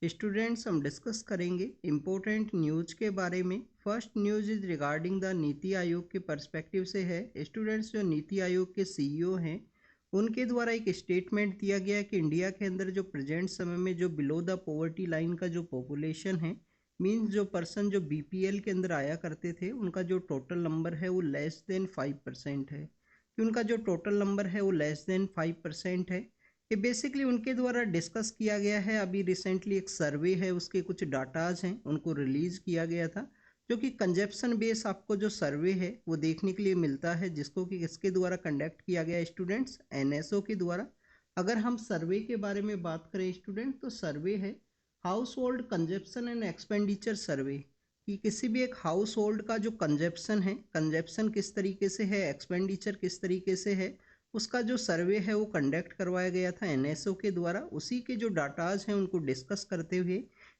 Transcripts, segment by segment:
Students हम discuss करेंगे important news के बारे में। First news is regarding the NITI Aayog के पर्सपेक्टिव से है। स्टूडेंट्स जो नीति आयोग के सीईओ हैं उनके द्वारा एक स्टेटमेंट दिया गया है कि इंडिया के अंदर जो प्रेजेंट समय में जो बिलो द पॉवर्टी लाइन का जो पॉपुलेशन है, मीन्स जो पर्सन जो बीपीएल के अंदर आया करते थे उनका जो टोटल नंबर है वो लेस देन 5% है। कि उनका जो टोटल नंबर है वो लेस देन 5% है। ये बेसिकली उनके द्वारा डिस्कस किया गया है। अभी रिसेंटली एक सर्वे है, उसके कुछ डाटाज हैं उनको रिलीज किया गया था, जो कि कंजप्शन बेस आपको जो सर्वे है वो देखने के लिए मिलता है, जिसको कि किसके द्वारा कंडक्ट किया गया स्टूडेंट्स, एनएसओ के द्वारा। अगर हम सर्वे के बारे में बात करें स्टूडेंट, तो सर्वे है house hold consumption and expenditure सर्वे, कि किसी भी एक हाउस होल्ड का जो कंजप्शन है, कंजप्शन किस तरीके से है, एक्सपेंडिचर किस तरीके से है, उसका जो सर्वे है वो कंडक्ट करवाया गया था एनएसओ के द्वारा। उसी के जो डाटाज हैं उनको डिस्कस करते हुए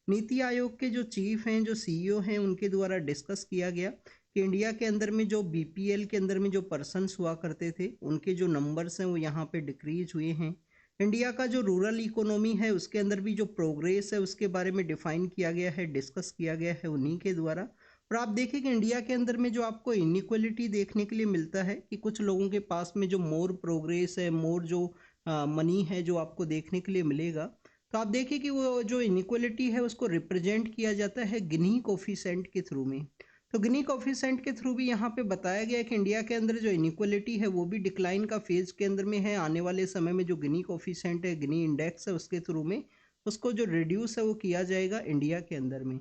नीति आयोग के जो चीफ हैं, जो सीईओ हैं, उनके द्वारा डिस्कस किया गया कि इंडिया के अंदर में जो बीपीएल के अंदर में जो पर्सन्स हुआ करते थे उनके जो नंबर्स हैं वो यहाँ पे डिक्रीज हुए हैं। इंडिया का जो रूरल इकोनॉमी है उसके अंदर भी जो प्रोग्रेस है उसके बारे में डिफाइन किया गया है, डिस्कस किया गया है उन्हीं के द्वारा। और आप देखिए कि इंडिया के अंदर में जो आपको इनइक्वलिटी देखने के लिए मिलता है कि कुछ लोगों के पास में जो मोर प्रोग्रेस है, मोर जो मनी है जो आपको देखने के लिए मिलेगा, तो आप देखिए कि वो जो इनइक्वलिटी है उसको रिप्रेजेंट किया जाता है गिनी कोफिशेंट के थ्रू में। तो गिनी कोफिशेंट के थ्रू भी यहाँ पे बताया गया है कि इंडिया के अंदर जो इनइक्वलिटी है वो भी डिक्लाइन का फेज के अंदर में है। आने वाले समय में जो गिनी कोफिशेंट है, गिनी इंडेक्स है, उसके थ्रू में उसको जो रिड्यूस है वो किया जाएगा इंडिया के अंदर में।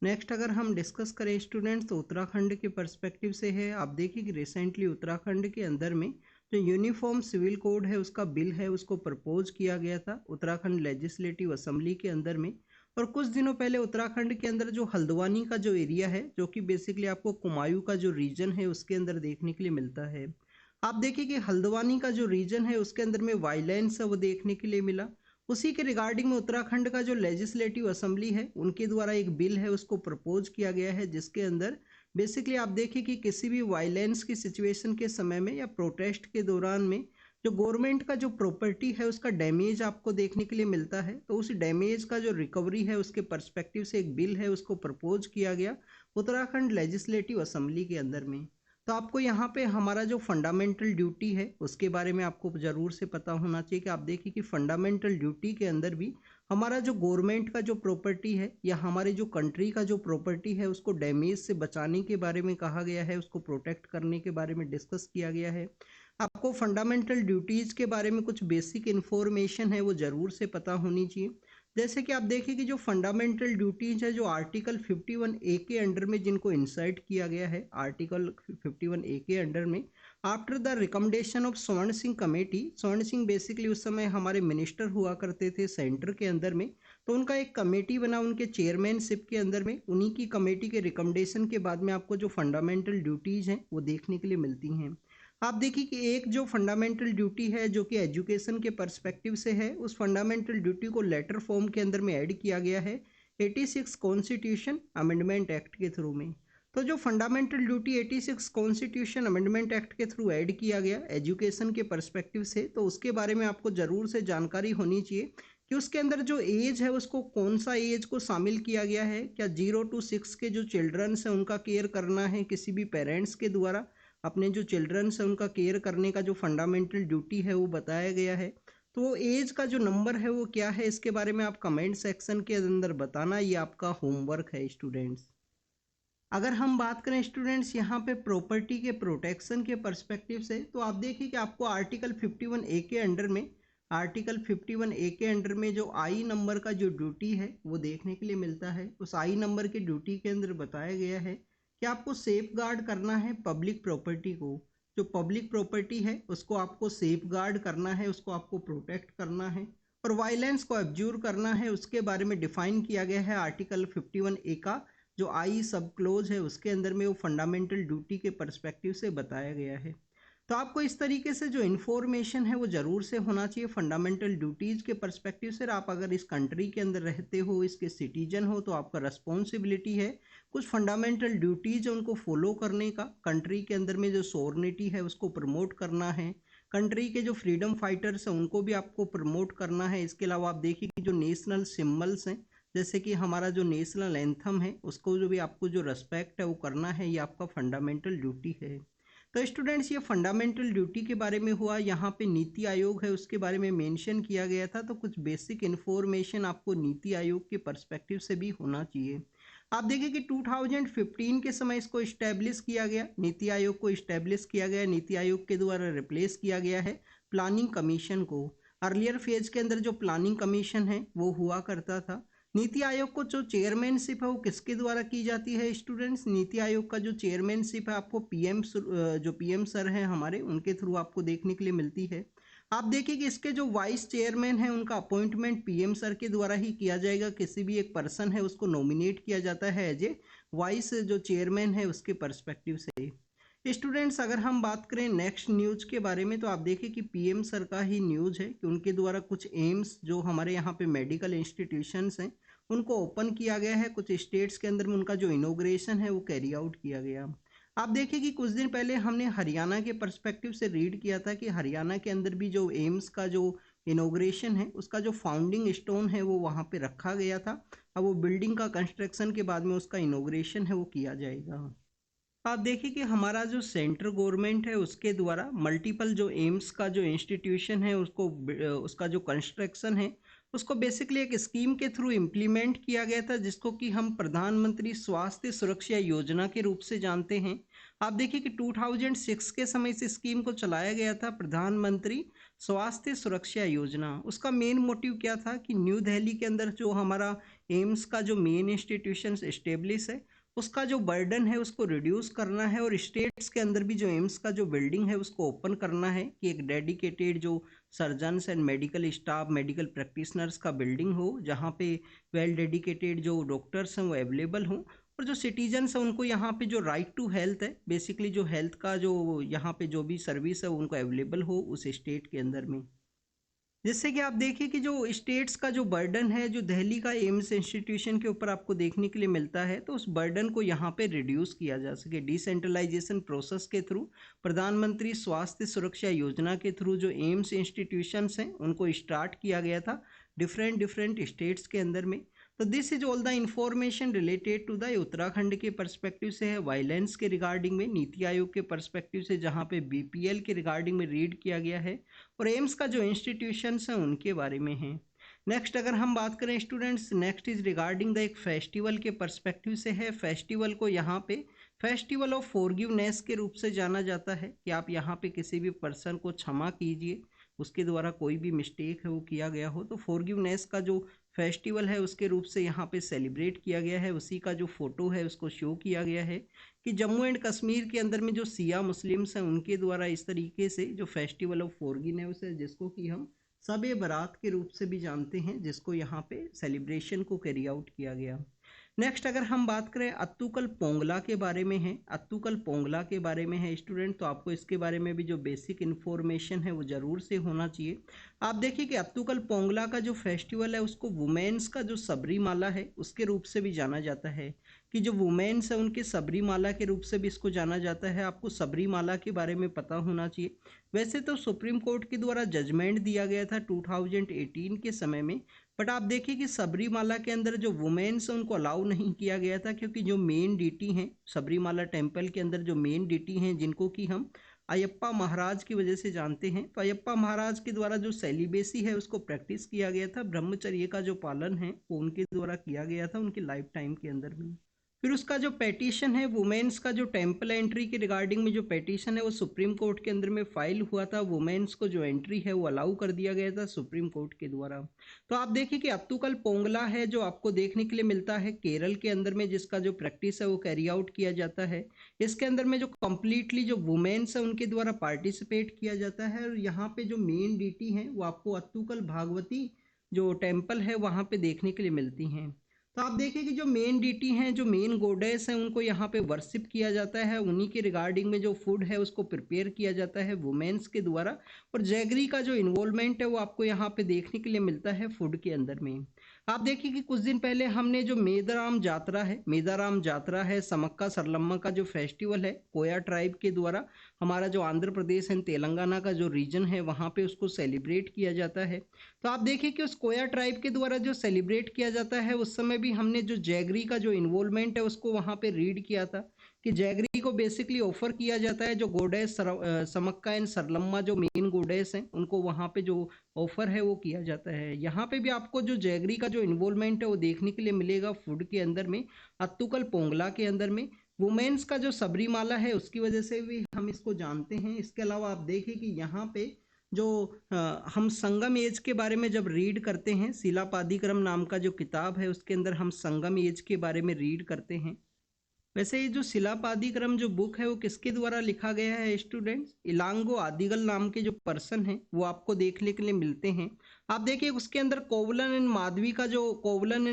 नेक्स्ट अगर हम डिस्कस करें स्टूडेंट्स, तो उत्तराखंड के पर्सपेक्टिव से है। आप देखिए कि रिसेंटली उत्तराखंड के अंदर में जो यूनिफॉर्म सिविल कोड है उसका बिल है उसको प्रपोज किया गया था उत्तराखंड लेजिस्लेटिव असेंबली के अंदर में। और कुछ दिनों पहले उत्तराखंड के अंदर जो हल्द्वानी का जो एरिया है, जो कि बेसिकली आपको कुमायूं का जो रीजन है उसके अंदर देखने के लिए मिलता है। आप देखिए कि हल्द्वानी का जो रीजन है उसके अंदर में वायलेंस है वो देखने के लिए मिला। उसी के रिगार्डिंग में उत्तराखंड का जो लेजिस्लेटिव असेंबली है उनके द्वारा एक बिल है उसको प्रपोज किया गया है, जिसके अंदर बेसिकली आप देखिए कि किसी भी वायलेंस की सिचुएशन के समय में या प्रोटेस्ट के दौरान में जो गवर्नमेंट का जो प्रॉपर्टी है उसका डैमेज आपको देखने के लिए मिलता है, तो उस डैमेज का जो रिकवरी है उसके पर्सपेक्टिव से एक बिल है उसको प्रपोज किया गया उत्तराखंड लेजिस्लेटिव असेंबली के अंदर में। तो आपको यहाँ पे हमारा जो फंडामेंटल ड्यूटी है उसके बारे में आपको ज़रूर से पता होना चाहिए कि आप देखिए कि फंडामेंटल ड्यूटी के अंदर भी हमारा जो गवर्नमेंट का जो प्रॉपर्टी है या हमारे जो कंट्री का जो प्रॉपर्टी है उसको डैमेज से बचाने के बारे में कहा गया है, उसको प्रोटेक्ट करने के बारे में डिस्कस किया गया है। आपको फंडामेंटल ड्यूटीज़ के बारे में कुछ बेसिक इन्फॉर्मेशन है वो ज़रूर से पता होनी चाहिए। जैसे कि आप देखिए कि जो फंडामेंटल ड्यूटीज है जो आर्टिकल 51A के अंडर में जिनको इंसर्ट किया गया है, आर्टिकल 51A के अंडर में आफ्टर द रिकमेंडेशन ऑफ स्वर्ण सिंह कमेटी, स्वर्ण सिंह बेसिकली उस समय हमारे मिनिस्टर हुआ करते थे सेंटर के अंदर में, तो उनका एक कमेटी बना उनके चेयरमैनशिप के अंदर में। उन्हीं की कमेटी के रिकमेंडेशन के बाद में आपको जो फंडामेंटल ड्यूटीज़ हैं वो देखने के लिए मिलती हैं। आप देखिए कि एक जो फंडामेंटल ड्यूटी है जो कि एजुकेशन के पर्सपेक्टिव से है, उस फंडामेंटल ड्यूटी को लेटर फॉर्म के अंदर में ऐड किया गया है 86 कॉन्स्टिट्यूशन अमेंडमेंट एक्ट के थ्रू में। तो जो fundamental duty 86 constitution amendment act के थ्रू ऐड किया गया एजुकेशन के पर्सपेक्टिव से, तो उसके बारे में आपको ज़रूर से जानकारी होनी चाहिए कि उसके अंदर जो एज है उसको कौन सा एज को शामिल किया गया है। क्या 0 to 6 के जो चिल्ड्रंस हैं उनका केयर करना है किसी भी पेरेंट्स के द्वारा, अपने जो चिल्ड्रंस हैं उनका केयर करने का जो फंडामेंटल ड्यूटी है वो बताया गया है। तो वो एज का जो नंबर है वो क्या है, इसके बारे में आप कमेंट सेक्शन के अंदर बताना, ये आपका होमवर्क है स्टूडेंट्स। अगर हम बात करें स्टूडेंट्स यहाँ पे प्रॉपर्टी के प्रोटेक्शन के पर्सपेक्टिव से, तो आप देखिए कि आपको आर्टिकल 51A के अंडर में, आर्टिकल 51A के अंडर में जो आई नंबर का जो ड्यूटी है वो देखने के लिए मिलता है। उस आई नंबर के ड्यूटी के अंदर बताया गया है कि आपको सेफ गार्ड करना है पब्लिक प्रॉपर्टी को। जो पब्लिक प्रॉपर्टी है उसको आपको सेफ गार्ड करना है, उसको आपको प्रोटेक्ट करना है और वायलेंस को एब्जूर करना है, उसके बारे में डिफाइन किया गया है आर्टिकल 51A का जो आई सब क्लोज है उसके अंदर में, वो फंडामेंटल ड्यूटी के पर्सपेक्टिव से बताया गया है। तो आपको इस तरीके से जो इन्फॉर्मेशन है वो ज़रूर से होना चाहिए फंडामेंटल ड्यूटीज़ के पर्सपेक्टिव से। आप अगर इस कंट्री के अंदर रहते हो, इसके सिटीजन हो, तो आपका रिस्पॉन्सिबिलिटी है कुछ फंडामेंटल ड्यूटीज़ है उनको फॉलो करने का। कंट्री के अंदर में जो सॉवरेनिटी है उसको प्रमोट करना है, कंट्री के जो फ्रीडम फाइटर्स हैं उनको भी आपको प्रमोट करना है। इसके अलावा आप देखिए कि जो नेशनल सिम्बल्स हैं, जैसे कि हमारा जो नेशनल एंथम है, उसको जो भी आपको जो रेस्पेक्ट है वो करना है, ये आपका फंडामेंटल ड्यूटी है। तो स्टूडेंट्स, ये फंडामेंटल ड्यूटी के बारे में हुआ। यहाँ पे नीति आयोग है उसके बारे में मेंशन किया गया था, तो कुछ बेसिक इन्फॉर्मेशन आपको नीति आयोग के पर्सपेक्टिव से भी होना चाहिए। आप देखिए कि 2015 के समय इसको इस्टेब्लिश किया गया, नीति आयोग को इस्टेब्लिश किया गया, नीति आयोग के द्वारा रिप्लेस किया गया है प्लानिंग कमीशन को। अर्लियर फेज के अंदर जो प्लानिंग कमीशन है वो हुआ करता था। नीति आयोग को जो चेयरमैनशिप है वो किसके द्वारा की जाती है स्टूडेंट्स? नीति आयोग का जो चेयरमैनशिप है आपको जो पीएम सर हैं हमारे, उनके थ्रू आपको देखने के लिए मिलती है। आप देखिए कि इसके जो वाइस चेयरमैन है उनका अपॉइंटमेंट पीएम सर के द्वारा ही किया जाएगा। किसी भी एक पर्सन है उसको नॉमिनेट किया जाता है एज ए वाइस जो चेयरमैन है उसके पर्सपेक्टिव से। स्टूडेंट्स, अगर हम बात करें नेक्स्ट न्यूज के बारे में, तो आप देखिए कि पीएम सर का ही न्यूज है कि उनके द्वारा कुछ एम्स जो हमारे यहाँ पे मेडिकल इंस्टीट्यूशंस हैं उनको ओपन किया गया है। कुछ स्टेट्स के अंदर में उनका जो इनोग्रेशन है वो कैरी आउट किया गया। आप देखिए कि कुछ दिन पहले हमने हरियाणा के पर्सपेक्टिव से रीड किया था कि हरियाणा के अंदर भी जो एम्स का जो इनोग्रेशन है उसका जो फाउंडिंग स्टोन है वो वहाँ पे रखा गया था। अब वो बिल्डिंग का कंस्ट्रक्शन के बाद में उसका इनोग्रेशन है वो किया जाएगा। आप देखिए कि हमारा जो सेंट्रल गवर्नमेंट है उसके द्वारा मल्टीपल जो एम्स का जो इंस्टीट्यूशन है उसको उसका जो कंस्ट्रक्शन है उसको बेसिकली एक स्कीम के थ्रू इम्प्लीमेंट किया गया था, जिसको कि हम प्रधानमंत्री स्वास्थ्य सुरक्षा योजना के रूप से जानते हैं। आप देखिए कि 2006 के समय इस स्कीम को चलाया गया था, प्रधानमंत्री स्वास्थ्य सुरक्षा योजना। उसका मेन मोटिव क्या था कि न्यू दिल्ली के अंदर जो हमारा एम्स का जो मेन इंस्टीट्यूशन एस्टेब्लिश है उसका जो बर्डन है उसको रिड्यूस करना है, और स्टेट्स के अंदर भी जो एम्स का जो बिल्डिंग है उसको ओपन करना है कि एक डेडिकेटेड जो surgeons and medical staff, medical practitioners का बिल्डिंग हो, जहाँ पे वेल डेडिकेटेड जो डॉक्टर्स हैं वो अवेलेबल हों, और जो सिटीजन्स हैं उनको यहाँ पे जो राइट टू हेल्थ है, बेसिकली जो हेल्थ का जो यहाँ पे जो भी सर्विस है उनको अवेलेबल हो उस स्टेट के अंदर में। जिससे कि आप देखिए कि जो स्टेट्स का जो बर्डन है जो दिल्ली का एम्स इंस्टीट्यूशन के ऊपर आपको देखने के लिए मिलता है, तो उस बर्डन को यहाँ पे रिड्यूस किया जा सके डिसेंट्रलाइजेशन प्रोसेस के थ्रू। प्रधानमंत्री स्वास्थ्य सुरक्षा योजना के थ्रू जो एम्स इंस्टीट्यूशंस हैं उनको स्टार्ट किया गया था डिफरेंट स्टेट्स के अंदर में। तो this is all the information related to the Uttarakhand के पर्सपेक्टिव से है, वायलेंस के रिगार्डिंग में नीति आयोग के पर्सपेक्टिव से जहाँ पे बीपीएल के रिगार्डिंग में रीड किया गया है, और एम्स का जो इंस्टीट्यूशंस हैं उनके बारे में है। नेक्स्ट अगर हम बात करें students, next is regarding the एक फेस्टिवल के पर्सपेक्टिव से है। फेस्टिवल को यहाँ पे फेस्टिवल ऑफ फॉरगिवनेस के रूप से जाना जाता है कि आप यहाँ पे किसी भी पर्सन को क्षमा कीजिए, उसके द्वारा कोई भी मिस्टेक है वो किया गया हो, तो फॉरगिवनेस का जो फेस्टिवल है उसके रूप से यहाँ पे सेलिब्रेट किया गया है। उसी का जो फोटो है उसको शो किया गया है कि जम्मू एंड कश्मीर के अंदर में जो सिया मुस्लिम्स हैं उनके द्वारा इस तरीके से जो फेस्टिवल ऑफ फॉरगिवनेस है, जिसको कि हम शब-ए बारात के रूप से भी जानते हैं, जिसको यहाँ पे सेलिब्रेशन को कैरी आउट किया गया। नेक्स्ट अगर हम बात करें अत्तुकल पोंगला के बारे में है, अत्तुकल पोंगला के बारे में है स्टूडेंट, तो आपको इसके बारे में भी जो बेसिक इन्फॉर्मेशन है वो ज़रूर से होना चाहिए। आप देखिए कि अत्तुकल पोंगला का जो फेस्टिवल है उसको वुमेन्स का जो सबरीमाला है उसके रूप से भी जाना जाता है, कि जो वुमेन्स है उनके सबरीमाला के रूप से भी इसको जाना जाता है। आपको सबरीमाला के बारे में पता होना चाहिए। वैसे तो सुप्रीम कोर्ट के द्वारा जजमेंट दिया गया था 2018 के समय में, बट आप देखिए कि सबरीमाला के अंदर जो वुमेन्स हैं उनको अलाउ नहीं किया गया था, क्योंकि जो मेन डीटी हैं सबरीमाला टेम्पल के अंदर जो मेन डीटी हैं जिनको कि हम अयप्पा महाराज की वजह से जानते हैं, तो अयप्पा महाराज के द्वारा जो सेलिबेसी है उसको प्रैक्टिस किया गया था, ब्रह्मचर्य का जो पालन है वो उनके द्वारा किया गया था उनकी लाइफ टाइम के अंदर में। फिर उसका जो पेटिशन है वुमेन्स का जो टेम्पल एंट्री के रिगार्डिंग में जो पेटिशन है वो सुप्रीम कोर्ट के अंदर में फाइल हुआ था। वुमेन्स को जो एंट्री है वो अलाउ कर दिया गया था सुप्रीम कोर्ट के द्वारा। तो आप देखिए कि अत्तुकल पोंगला है जो आपको देखने के लिए मिलता है केरल के अंदर में, जिसका जो प्रैक्टिस है वो कैरी आउट किया जाता है। इसके अंदर में जो कम्प्लीटली जो वुमेन्स है उनके द्वारा पार्टिसिपेट किया जाता है, और यहाँ पे जो मेन डीटी है वो आपको अत्तुकल भागवती जो टेम्पल है वहाँ पे देखने के लिए मिलती हैं। तो आप देखिए कि जो मेन डीटी हैं, जो मेन गोडेस हैं, उनको यहाँ पे वर्शिप किया जाता है। उन्हीं के रिगार्डिंग में जो फूड है उसको प्रिपेयर किया जाता है वुमेन्स के द्वारा, और जैगरी का जो इन्वॉल्वमेंट है वो आपको यहाँ पे देखने के लिए मिलता है फूड के अंदर में। आप देखिए कि कुछ दिन पहले हमने जो मेदाराम जात्रा है, समक्का सरलम्मा का जो फेस्टिवल है कोया ट्राइब के द्वारा, हमारा जो आंध्र प्रदेश एंड तेलंगाना का जो रीजन है वहाँ पे उसको सेलिब्रेट किया जाता है। तो आप देखिए कि उस कोया ट्राइब के द्वारा जो सेलिब्रेट किया जाता है उस समय भी हमने जो जैगरी का जो इन्वॉल्वमेंट है उसको वहाँ पे रीड किया था कि जैगरी को बेसिकली ऑफर किया जाता है, जो गोडेस समक्का एंड सरलम्मा जो मेन गोडेस हैं उनको वहाँ पे जो ऑफर है वो किया जाता है। यहाँ पे भी आपको जो जैगरी का जो इन्वॉल्वमेंट है वो देखने के लिए मिलेगा फूड के अंदर में, अत्तुकल पोंगला के अंदर में। वुमेन्स का जो सबरीमाला है उसकी वजह से भी हम इसको जानते हैं। इसके अलावा आप देखें कि यहाँ पे जो हम संगम एज के बारे में जब रीड करते हैं, शिलापादिक्रम नाम का जो किताब है उसके अंदर हम संगम एज के बारे में रीड करते हैं। वैसे ये जो शिलापादिक्रम जो बुक है वो किसके द्वारा लिखा गया है स्टूडेंट्स? इलांगो आदिगल नाम के जो पर्सन हैं वो आपको देखने के लिए मिलते हैं। आप देखिए उसके अंदर कोवलन एंड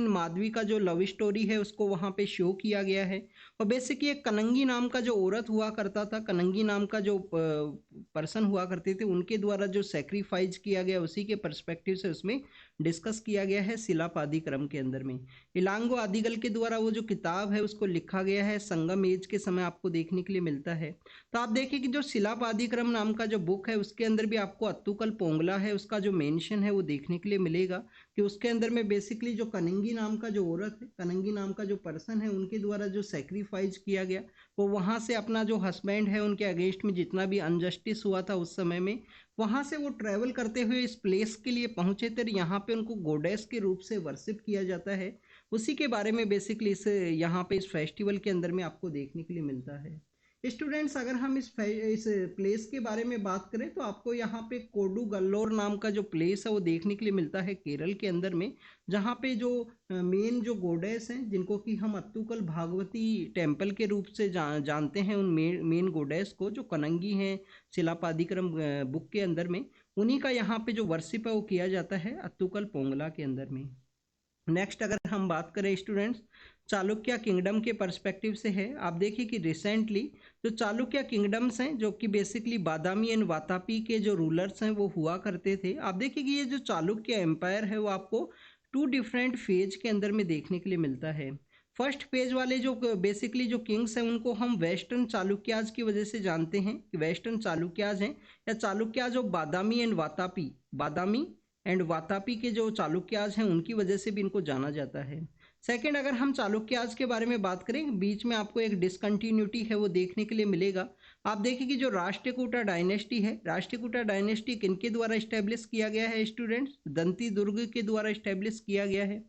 माधवी का जो लव स्टोरी है उसको वहाँ पे शो किया गया है। और बेसिकली एक कनंगी नाम का जो औरत हुआ करता था, कनंगी नाम का जो पर्सन हुआ करते थे, उनके द्वारा जो सेक्रीफाइस किया गया उसी के पर्सपेक्टिव से उसमें डिस्कस किया गया है शिलापादिक्रम के अंदर में। इलांगो आदिगल के द्वारा वो जो किताब है उसको लिखा गया है, संगम एज के समय आपको देखने के लिए मिलता है। तो आप देखिए कि जो शिलापादिक्रम नाम का जो बुक है उसके अंदर भी आपको अत्तुकल पोंगला है उसका जो मेंशन है वो देखने के लिए मिलेगा कि उसके अंदर में बेसिकली जो कनंगी नाम का जो औरत है, कनंगी नाम का जो पर्सन है, उनके द्वारा जो सेक्रीफाइस किया गया, वो वहाँ से अपना जो हस्बैंड है उनके अगेंस्ट में जितना भी अनजस्टिस हुआ था उस समय में, वहाँ से वो ट्रैवल करते हुए इस प्लेस के लिए पहुँचे थे। यहाँ पे उनको गोडेस के रूप से वर्शिप किया जाता है। उसी के बारे में बेसिकली इस यहाँ पे इस फेस्टिवल के अंदर में आपको देखने के लिए मिलता है। स्टूडेंट्स, अगर हम इस प्लेस के बारे में बात करें तो आपको यहाँ पे कोडुगल्लोर नाम का जो प्लेस है वो देखने के लिए मिलता है केरल के अंदर में, जहाँ पे जो मेन जो गोडेस हैं जिनको कि हम अत्तुकल भागवती टेम्पल के रूप से जानते हैं, उन मेन गोडेस को जो कनंगी हैं शिलापादिक्रम बुक के अंदर में, उन्हीं का यहाँ पे जो वर्शिप है वो किया जाता है अत्तुकल पोंगला के अंदर में। नेक्स्ट अगर हम बात करें स्टूडेंट्स, चालुक्य किंगडम के पर्सपेक्टिव से है। आप देखिए कि रिसेंटली जो चालुक्य किंगडम्स हैं जो कि बेसिकली बादामी एंड वातापी के जो रूलर्स हैं वो हुआ करते थे। आप देखिए कि ये जो चालुक्य एम्पायर है वो आपको 2 डिफरेंट फेज के अंदर में देखने के लिए मिलता है। फर्स्ट फेज वाले जो बेसिकली जो किंग्स हैं उनको हम वेस्टर्न चालुक्याज की वजह से जानते हैं कि वेस्टर्न चालुक्याज हैं, या Chalukyas of Badami and Vatapi के जो चालुक्याज हैं उनकी वजह से भी इनको जाना जाता है। सेकंड, अगर हम चालुक्याज के बारे में बात करें, बीच में आपको एक डिसकंटिन्यूटी है वो देखने के लिए मिलेगा। आप देखिए कि जो राष्ट्रकूटा डायनेस्टी है, राष्ट्रकूटा डायनेस्टी किनके द्वारा इस्टेब्लिश किया गया है स्टूडेंट्स? दंती दुर्ग के द्वारा इस्टेब्लिश किया गया है।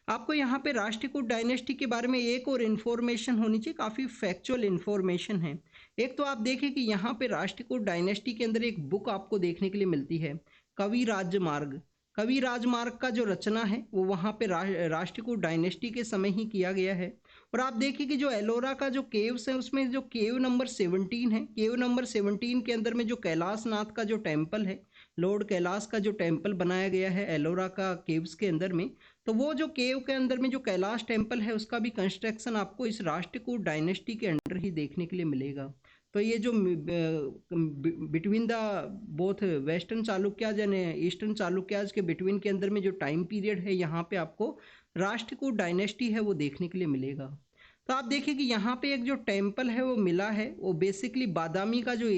आपको यहाँ पे राष्ट्रकूट डायनेस्टी के बारे में एक और इन्फॉर्मेशन होनी चाहिए, काफ़ी फैक्चुअल इन्फॉर्मेशन है। एक तो आप देखिए कि यहाँ पे राष्ट्रकूट डायनेस्टी के अंदर एक बुक आपको देखने के लिए मिलती है, कवि राजमार्ग का जो रचना है वो वहाँ पे राष्ट्रकूट डायनेस्टी के समय ही किया गया है। और आप देखिए कि जो एलोरा का जो केव्स है उसमें जो केव नंबर 17 है, केव नंबर 17 के अंदर में जो कैलाश नाथ का जो टेम्पल है, लॉर्ड कैलाश का जो टेम्पल बनाया गया है एलोरा का केव्स के अंदर में, तो वो जो केव के अंदर में जो कैलाश टेम्पल है उसका भी कंस्ट्रक्शन आपको इस राष्ट्रकूट डायनेस्टी के अंडर ही देखने के लिए मिलेगा। तो ये जो between the both western Chalukyas and eastern Chalukyas के बिटवीन के अंदर में जो टाइम पीरियड है यहाँ पे आपको राष्ट्रकूट डायनेस्टी है वो देखने के लिए मिलेगा। तो आप देखिए कि यहाँ पे एक जो टेम्पल है वो मिला है, वो बेसिकली बादामी का जो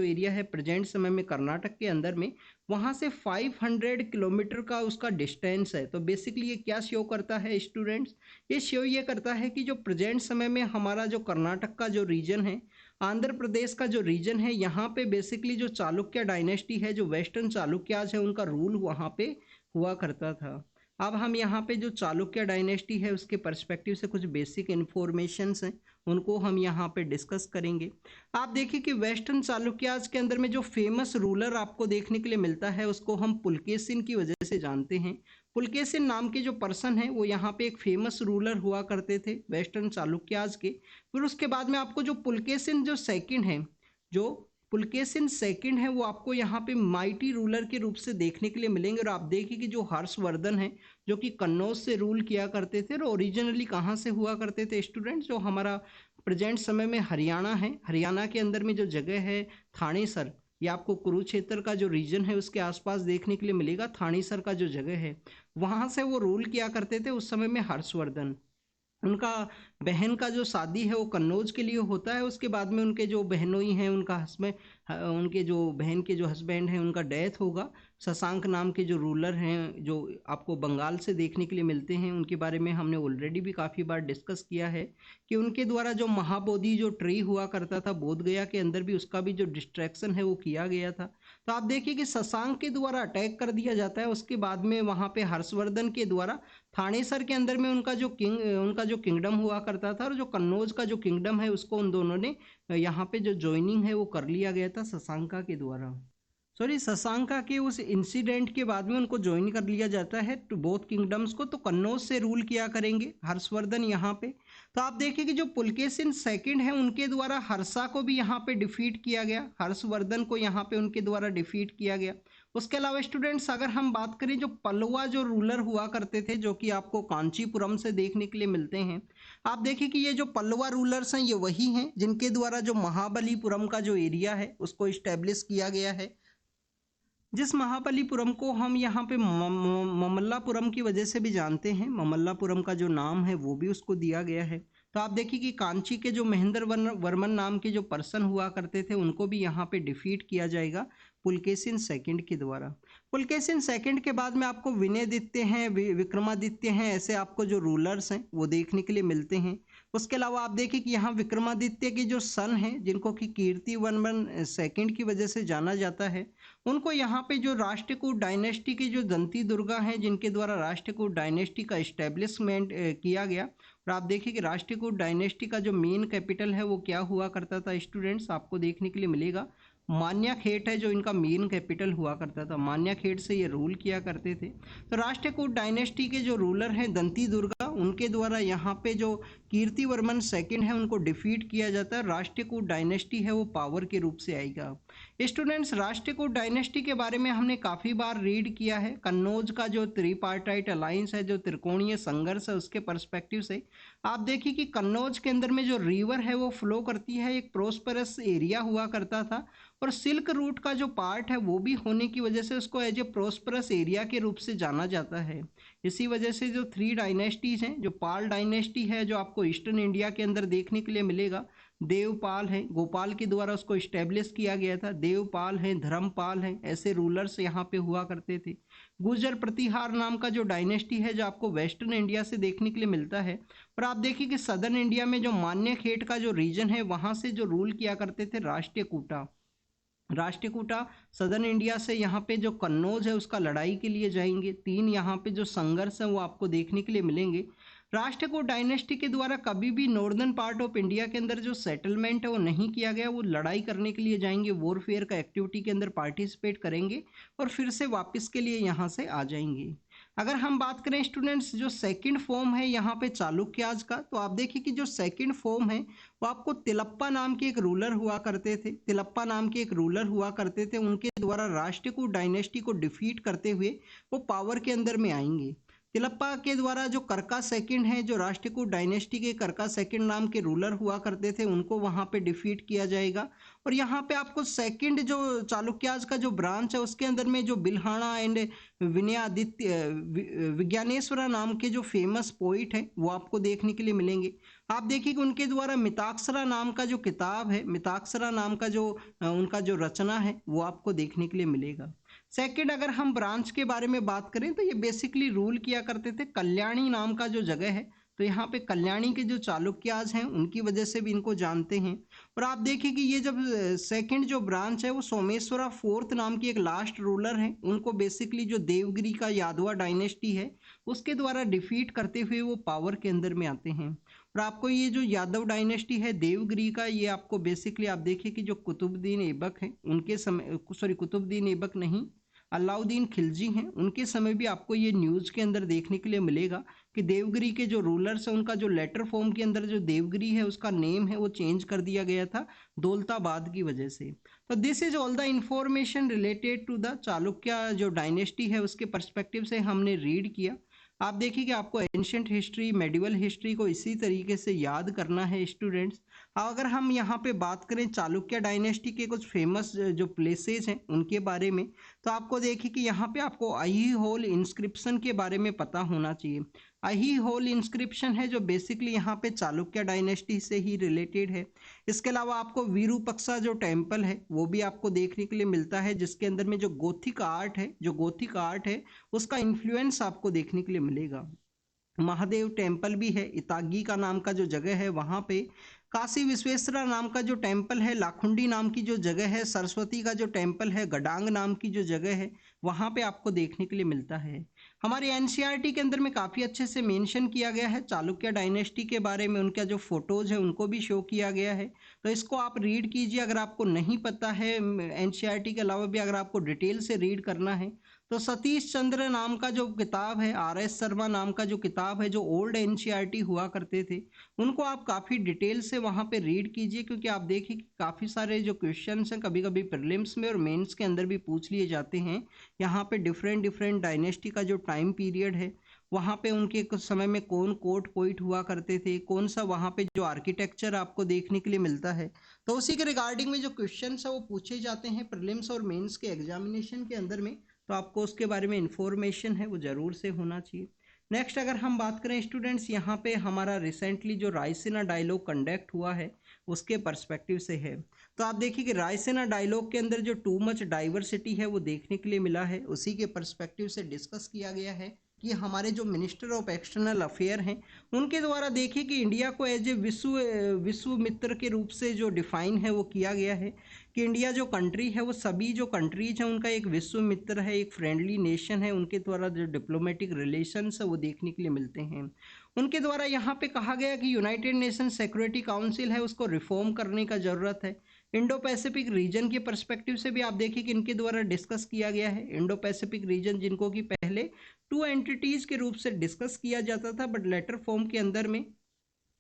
एरिया है प्रेजेंट समय में कर्नाटक के अंदर में, वहाँ से 500 किलोमीटर का उसका डिस्टेंस है। तो बेसिकली ये क्या शो करता है स्टूडेंट्स? ये शो ये करता है कि जो प्रेजेंट समय में हमारा जो कर्नाटक का जो रीजन है, आंध्र प्रदेश का जो रीजन है, यहाँ पे बेसिकली जो चालुक्य डायनेस्टी है, जो वेस्टर्न चालुक्याज है, उनका रूल वहाँ पे हुआ करता था। अब हम यहाँ पे जो चालुक्य डायनेस्टी है उसके पर्सपेक्टिव से कुछ बेसिक इन्फॉर्मेशंस हैं उनको हम यहाँ पे डिस्कस करेंगे। आप देखिए कि वेस्टर्न चालुक्याज के अंदर में जो फेमस रूलर आपको देखने के लिए मिलता है उसको हम पुलकेशिन की वजह से जानते हैं। पुलकेशिन नाम के जो पर्सन है वो यहाँ पे एक फेमस रूलर हुआ करते थे वेस्टर्न चालुक्याज के। फिर उसके बाद में आपको जो पुलकेशिन सेकंड है वो आपको यहाँ पे माइटी रूलर के रूप से देखने के लिए मिलेंगे। और आप देखिए कि जो हर्षवर्धन है जो कि कन्नौज से रूल किया करते थे, और ओरिजिनली कहाँ से हुआ करते थे स्टूडेंट्स? जो हमारा प्रेजेंट समय में हरियाणा है, हरियाणा के अंदर में जो जगह है थानेसर, ये आपको कुरुक्षेत्र का जो रीजन है उसके आसपास देखने के लिए मिलेगा। थानेसर का जो जगह है वहां से वो रूल किया करते थे उस समय में हर्षवर्धन। उनका बहन का जो शादी है वो कन्नौज के लिए होता है। उसके बाद में उनके जो बहनोई हैं उनका हस्बैंड, उनके जो बहन के जो हस्बैंड हैं उनका डेथ होगा। शशांक नाम के जो रूलर हैं जो आपको बंगाल से देखने के लिए मिलते हैं, उनके बारे में हमने ऑलरेडी भी काफ़ी बार डिस्कस किया है कि उनके द्वारा जो महाबोधि जो ट्री हुआ करता था बोध गया के अंदर भी, उसका भी जो डिस्ट्रैक्शन है वो किया गया था। तो आप देखिए कि शशांक के द्वारा अटैक कर दिया जाता है। उसके बाद में वहाँ पे हर्षवर्धन के द्वारा थानेसर के अंदर में उनका जो किंगडम हुआ करता था और जो कन्नौज का जो किंगडम है उसको उन दोनों ने यहाँ पे जो ज्वाइनिंग है वो कर लिया गया था शशांका के द्वारा। सॉरी, शशांका के उस इंसिडेंट के बाद में उनको ज्वाइन कर लिया जाता है टू बोथ किंगडम्स को। तो कन्नौज से रूल किया करेंगे हर्षवर्धन यहाँ पे। तो आप देखिए कि जो पुलकेशिन सेकंड है उनके द्वारा हर्षा को भी यहाँ पे डिफीट किया गया, हर्षवर्धन को यहाँ पे उनके द्वारा डिफीट किया गया। उसके अलावा स्टूडेंट्स अगर हम बात करें जो पल्लवा जो रूलर हुआ करते थे जो कि आपको कांचीपुरम से देखने के लिए मिलते हैं, आप देखिए कि ये जो पल्लवा रूलर्स हैं ये वही हैं जिनके द्वारा जो महाबलीपुरम का जो एरिया है उसको इस्टेब्लिश किया गया है, जिस महाबलीपुरम को हम यहाँ पे ममल्लापुरम की वजह से भी जानते हैं। ममल्लापुरम का जो नाम है वो भी उसको दिया गया है। तो आप देखिए कि कांची के जो महेंद्र वर्मन नाम के जो पर्सन हुआ करते थे उनको भी यहाँ पे डिफीट किया जाएगा पुलकेशिन सेकंड के द्वारा। पुलकेशिन सेकंड के बाद में आपको विनयदित्य हैं, विक्रमादित्य हैं, ऐसे आपको जो रूलर्स हैं वो देखने के लिए मिलते हैं। उसके अलावा आप देखिए कि यहाँ विक्रमादित्य के जो सन हैं जिनको कि कीर्तिवर्मन सेकंड की वजह से जाना जाता है, उनको यहाँ पे जो राष्ट्रकूट डायनेस्टी की जो दंती दुर्गा हैं जिनके द्वारा राष्ट्रकूट डायनेस्टी का इस्टेब्लिशमेंट किया गया। और आप देखिए कि राष्ट्रकूट डायनेस्टी का जो मेन कैपिटल है वो क्या हुआ करता था स्टूडेंट्स, आपको देखने के लिए मिलेगा मान्याखेट है जो इनका मेन कैपिटल हुआ करता था। मान्याखेट से ये रूल किया करते थे। तो राष्ट्रकूट डायनेस्टी के जो रूलर हैं दंती दुर्गा, उनके द्वारा यहाँ पे जो कीर्तिवर्मन सेकंड है उनको डिफीट किया जाता है। राष्ट्रकूट डायनेस्टी है वो पावर के रूप से आएगा। स्टूडेंट्स राष्ट्रकूट डायनेस्टी के बारे में हमने काफ़ी बार रीड किया है। कन्नौज का जो त्रिपार्टाइट अलायंस है, जो त्रिकोणीय संघर्ष है, उसके पर्सपेक्टिव से आप देखिए कि कन्नौज के अंदर में जो रिवर है वो फ्लो करती है, एक प्रोस्परस एरिया हुआ करता था और सिल्क रूट का जो पार्ट है वो भी होने की वजह से उसको एज ए प्रोस्परस एरिया के रूप से जाना जाता है। इसी वजह से जो 3 डायनेस्टीज हैं, जो पाल डायनेस्टी है जो आपको ईस्टर्न इंडिया के अंदर देखने के लिए मिलेगा, देवपाल है, गोपाल के द्वारा उसको इस्टेब्लिश किया गया था। देवपाल हैं, धर्मपाल हैं, ऐसे रूलर्स यहाँ पे हुआ करते थे। गुर्जर प्रतिहार नाम का जो डायनेस्टी है जो आपको वेस्टर्न इंडिया से देखने के लिए मिलता है। और आप देखिए कि सदर्न इंडिया में जो मान्यखेट का जो रीजन है वहाँ से जो रूल किया करते थे राष्ट्रकूटा। राष्ट्रकूटा सदर्न इंडिया से यहाँ पे जो कन्नौज है उसका लड़ाई के लिए जाएंगे। 3 यहाँ पे जो संघर्ष है वो आपको देखने के लिए मिलेंगे। राष्ट्रकूट डायनेस्टी के द्वारा कभी भी नॉर्दर्न पार्ट ऑफ इंडिया के अंदर जो सेटलमेंट है वो नहीं किया गया। वो लड़ाई करने के लिए जाएंगे, वॉरफेयर का एक्टिविटी के अंदर पार्टिसिपेट करेंगे और फिर से वापस के लिए यहाँ से आ जाएंगे। अगर हम बात करें स्टूडेंट्स जो सेकंड फॉर्म है यहाँ पे चालुक्याज का, तो आप देखिए कि जो सेकंड फॉर्म है वो आपको तिलप्पा नाम के एक रूलर हुआ करते थे। तिलप्पा नाम के एक रूलर हुआ करते थे, उनके द्वारा राष्ट्रकूट डायनेस्टी को डिफीट करते हुए वो पावर के अंदर में आएंगे। तिलप्पा के द्वारा जो करका सेकंड है, जो राष्ट्रकूट डायनेस्टी के करका सेकंड नाम के रूलर हुआ करते थे, उनको वहां पे डिफीट किया जाएगा। और यहाँ पे आपको सेकंड जो चालुक्याज का जो ब्रांच है उसके अंदर में जो बिल्हाणा एंड विनयादित्य विज्ञानेश्वरा नाम के जो फेमस पोइट हैं वो आपको देखने के लिए मिलेंगे। आप देखिए कि उनके द्वारा मिताक्षरा नाम का जो किताब है, मिताक्षरा नाम का जो उनका जो रचना है वो आपको देखने के लिए मिलेगा। सेकंड अगर हम ब्रांच के बारे में बात करें तो ये बेसिकली रूल किया करते थे कल्याणी नाम का जो जगह है। तो यहाँ पे कल्याणी के जो चालुक्याज हैं उनकी वजह से भी इनको जानते हैं। और आप देखिए कि ये जब सेकंड जो ब्रांच है वो सोमेश्वरा फोर्थ नाम की एक लास्ट रूलर है, उनको बेसिकली जो देवगिरी का यादवा डायनेस्टी है उसके द्वारा डिफीट करते हुए वो पावर के अंदर में आते हैं। और आपको ये जो यादव डायनेस्टी है देवगिरी का, ये आपको बेसिकली आप देखिए कि जो कुतुबुद्दीन ऐबक हैं उनके समय, सॉरी कुतुबुद्दीन ऐबक नहीं, अलाउद्दीन खिलजी हैं, उनके समय भी आपको ये न्यूज़ के अंदर देखने के लिए मिलेगा कि देवगिरी के जो रूलर्स हैं उनका जो लेटर फॉर्म के अंदर जो देवगिरी है उसका नेम है वो चेंज कर दिया गया था दौलताबाद की वजह से। तो this is all the information related to the Chalukya जो डायनेस्टी है उसके पर्सपेक्टिव से हमने रीड किया। आप देखिए कि आपको एंशिएंट हिस्ट्री, मेडिवल हिस्ट्री को इसी तरीके से याद करना है स्टूडेंट्स। अगर हम यहाँ पे बात करें चालुक्य डायनेस्टी के कुछ फेमस जो प्लेसेस हैं उनके बारे में, तो आपको देखिए कि यहाँ पे आपको अही होल इंस्क्रिप्शन के बारे में पता होना चाहिए। अही होल इंस्क्रिप्शन है जो बेसिकली यहाँ पे चालुक्य डायनेस्टी से ही रिलेटेड है। इसके अलावा आपको विरूपक्षा जो टेम्पल है वो भी आपको देखने के लिए मिलता है, जिसके अंदर में जो गोथिक आर्ट है उसका इन्फ्लुएंस आपको देखने के लिए मिलेगा। महादेव टेम्पल भी है, इतागी का नाम का जो जगह है वहाँ पे। काशी विश्वेश्वरा नाम का जो टेम्पल है, लाखुंडी नाम की जो जगह है, सरस्वती का जो टेम्पल है, गडांग नाम की जो जगह है वहाँ पे आपको देखने के लिए मिलता है। हमारे एनसीईआरटी के अंदर में काफ़ी अच्छे से मेंशन किया गया है चालुक्य डायनेस्टी के बारे में, उनका जो फोटोज है उनको भी शो किया गया है। तो इसको आप रीड कीजिए अगर आपको नहीं पता है। एनसीईआरटी के अलावा भी अगर आपको डिटेल से रीड करना है तो सतीश चंद्र नाम का जो किताब है, आर.एस. शर्मा नाम का जो किताब है, जो ओल्ड एनसीईआरटी हुआ करते थे, उनको आप काफ़ी डिटेल से वहाँ पे रीड कीजिए, क्योंकि आप देखिए कि काफ़ी सारे जो क्वेश्चंस हैं कभी कभी प्रीलिम्स में और मेंस के अंदर भी पूछ लिए जाते हैं। यहाँ पे डिफरेंट डिफरेंट डायनेस्टी का जो टाइम पीरियड है, वहाँ पे उनके कुछ समय में कौन कोर्ट पोइट हुआ करते थे, कौन सा वहाँ पे जो आर्किटेक्चर आपको देखने के लिए मिलता है, तो उसी के रिगार्डिंग में जो क्वेश्चन है वो पूछे जाते हैं प्रीलिम्स और मेंस के एग्जामिनेशन के अंदर में। तो आपको उसके बारे में इंफॉर्मेशन है वो ज़रूर से होना चाहिए। नेक्स्ट अगर हम बात करें स्टूडेंट्स, यहाँ पे हमारा रिसेंटली जो रायसीना डायलॉग कंडक्ट हुआ है उसके पर्सपेक्टिव से है। तो आप देखिए कि रायसीना डायलॉग के अंदर जो टू मच डाइवर्सिटी है वो देखने के लिए मिला है, उसी के पर्सपेक्टिव से डिस्कस किया गया है कि हमारे जो मिनिस्टर ऑफ एक्सटर्नल अफेयर हैं उनके द्वारा देखिए कि इंडिया को एज ए विश्व मित्र के रूप से जो डिफाइन है वो किया गया है कि इंडिया जो कंट्री है वो सभी जो कंट्रीज हैं उनका एक विश्व मित्र है, एक फ्रेंडली नेशन है। उनके द्वारा जो डिप्लोमेटिक रिलेशंस है वो देखने के लिए मिलते हैं। उनके द्वारा यहाँ पे कहा गया कि यूनाइटेड नेशन सिक्योरिटी काउंसिल है उसको रिफॉर्म करने का ज़रूरत है। इंडो पैसिफिक रीजन के पर्सपेक्टिव से भी आप देखिए कि इनके द्वारा डिस्कस किया गया है। इंडो पैसिफिक रीजन जिनको कि पहले टू एंटिटीज़ के रूप से डिस्कस किया जाता था, बट लेटर फॉर्म के अंदर में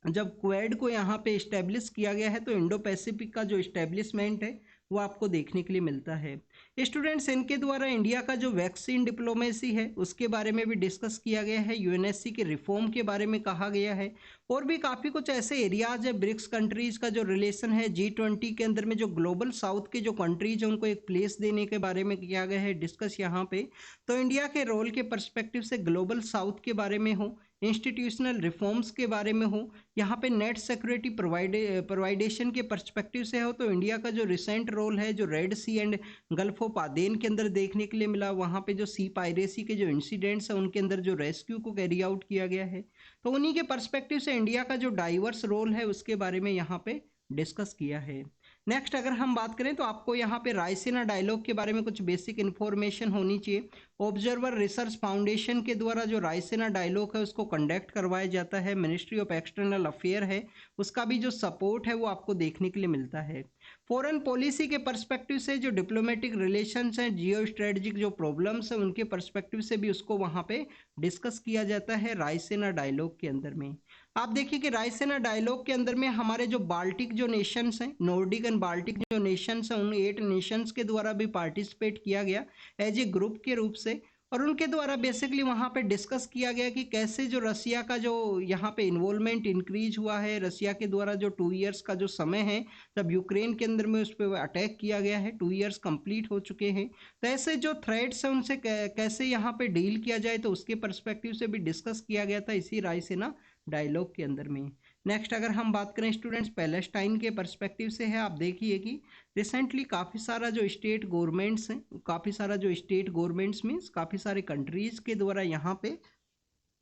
जब क्वेड को यहाँ पे इस्टेब्लिश किया गया है तो इंडो पैसिफिक का जो इस्टेब्लिशमेंट है वो आपको देखने के लिए मिलता है। स्टूडेंट्स, इनके द्वारा इंडिया का जो वैक्सीन डिप्लोमेसी है उसके बारे में भी डिस्कस किया गया है, यूएनएससी के रिफॉर्म के बारे में कहा गया है, और भी काफ़ी कुछ ऐसे एरियाज है। ब्रिक्स कंट्रीज का जो रिलेशन है, G20 के अंदर में जो ग्लोबल साउथ के जो कंट्रीज है उनको एक प्लेस देने के बारे में किया गया है डिस्कस यहाँ पे। तो इंडिया के रोल के पर्सपेक्टिव से ग्लोबल साउथ के बारे में हो, इंस्टीट्यूशनल रिफॉर्म्स के बारे में हो, यहाँ पे नेट सिक्योरिटी प्रोवाइडेशन के पर्सपेक्टिव से हो, तो इंडिया का जो रिसेंट रोल है जो Red Sea and Gulf of Aden के अंदर देखने के लिए मिला, वहाँ पे जो सी पायरेसी के जो इंसिडेंट्स हैं उनके अंदर जो रेस्क्यू को कैरी आउट किया गया है, तो उन्हीं के पर्सपेक्टिव से इंडिया का जो डाइवर्स रोल है उसके बारे में यहाँ पे डिस्कस किया है। नेक्स्ट अगर हम बात करें तो आपको यहाँ पे रायसीना डायलॉग के बारे में कुछ बेसिक इन्फॉर्मेशन होनी चाहिए। ऑब्जर्वर रिसर्च फाउंडेशन के द्वारा जो रायसीना डायलॉग है उसको कंडक्ट करवाया जाता है। मिनिस्ट्री ऑफ एक्सटर्नल अफेयर है उसका भी जो सपोर्ट है वो आपको देखने के लिए मिलता है। फॉरेन पॉलिसी के पर्सपेक्टिव से जो डिप्लोमेटिक रिलेशंस हैं, जियो स्ट्रेटजिक जो प्रॉब्लम्स हैं उनके पर्सपेक्टिव से भी उसको वहाँ पे डिस्कस किया जाता है रायसीना डायलॉग के अंदर में। आप देखिए कि रायसीना डायलॉग के अंदर में हमारे जो बाल्टिक जो नेशंस हैं, नॉर्डिक एंड बाल्टिक जो नेशंस हैं, उन 8 नेशंस के द्वारा भी पार्टिसिपेट किया गया एज ए ग्रुप के रूप से, और उनके द्वारा बेसिकली वहाँ पे डिस्कस किया गया कि कैसे जो रसिया का जो यहाँ पे इन्वॉल्वमेंट इंक्रीज हुआ है, रसिया के द्वारा जो 2 इयर्स का जो समय है जब यूक्रेन के अंदर में उस पर अटैक किया गया है, 2 इयर्स कंप्लीट हो चुके हैं, तो ऐसे जो थ्रेट्स हैं उनसे कैसे यहाँ पे डील किया जाए, तो उसके पर्सपेक्टिव से भी डिस्कस किया गया था इसी रायसीना डायलॉग के अंदर में। नेक्स्ट अगर हम बात करें स्टूडेंट्स पैलेस्टाइन के पर्सपेक्टिव से है, आप देखिए कि रिसेंटली काफ़ी सारा जो स्टेट गवर्नमेंट्स हैं, काफ़ी सारा जो स्टेट गवर्नमेंट्स मीन्स काफ़ी सारे कंट्रीज़ के द्वारा यहाँ पे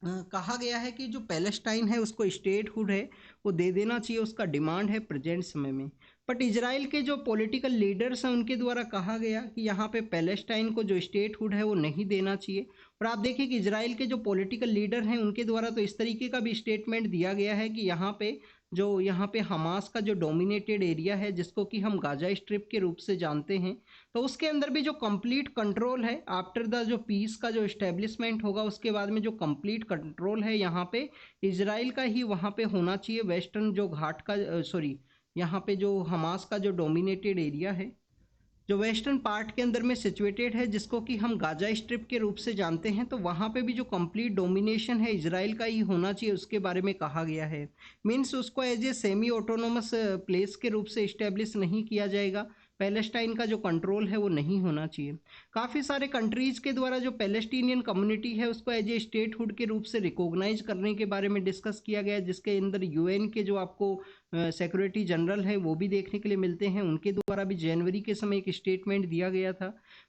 कहा गया है कि जो पैलेस्टाइन है उसको स्टेटहुड है वो दे देना चाहिए, उसका डिमांड है प्रेजेंट समय में। बट इजराइल के जो पॉलिटिकल लीडर्स हैं उनके द्वारा कहा गया कि यहाँ पे पैलेस्टाइन को जो स्टेटहुड है वो नहीं देना चाहिए। और आप देखिए कि इजराइल के जो पॉलिटिकल लीडर हैं उनके द्वारा तो इस तरीके का भी स्टेटमेंट दिया गया है कि यहाँ पे हमास का जो डोमिनेटेड एरिया है जिसको कि हम गाजा स्ट्रिप के रूप से जानते हैं, तो उसके अंदर भी जो कंप्लीट कंट्रोल है आफ्टर द जो पीस का जो इस्टेब्लिशमेंट होगा उसके बाद में जो कंप्लीट कंट्रोल है यहाँ पे इजराइल का ही वहाँ पे होना चाहिए। वेस्टर्न जो घाट का यहाँ पे जो हमास का जो डोमिनेटेड एरिया है, जो वेस्टर्न पार्ट के अंदर में सिचुएटेड है, जिसको कि हम गाजा स्ट्रिप के रूप से जानते हैं, तो वहाँ पे भी जो कंप्लीट डोमिनेशन है इजराइल का ही होना चाहिए उसके बारे में कहा गया है। मीन्स उसको as a semi autonomous place के रूप से इस्टेब्लिश नहीं किया जाएगा, पैलेस्टाइन का जो कंट्रोल है वो नहीं होना चाहिए। काफ़ी सारे कंट्रीज के द्वारा जो पैलेस्टीनियन कम्युनिटी है उसको एज ए स्टेटहुड के रूप से रिकॉग्नाइज करने के बारे में डिस्कस किया गया, जिसके अंदर यूएन के जो आपको सेक्रेटरी जनरल है वो भी देखने के लिए मिलते हैं। उनके द्वारा भी जनवरी के समय एक स्टेटमेंट दिया गया था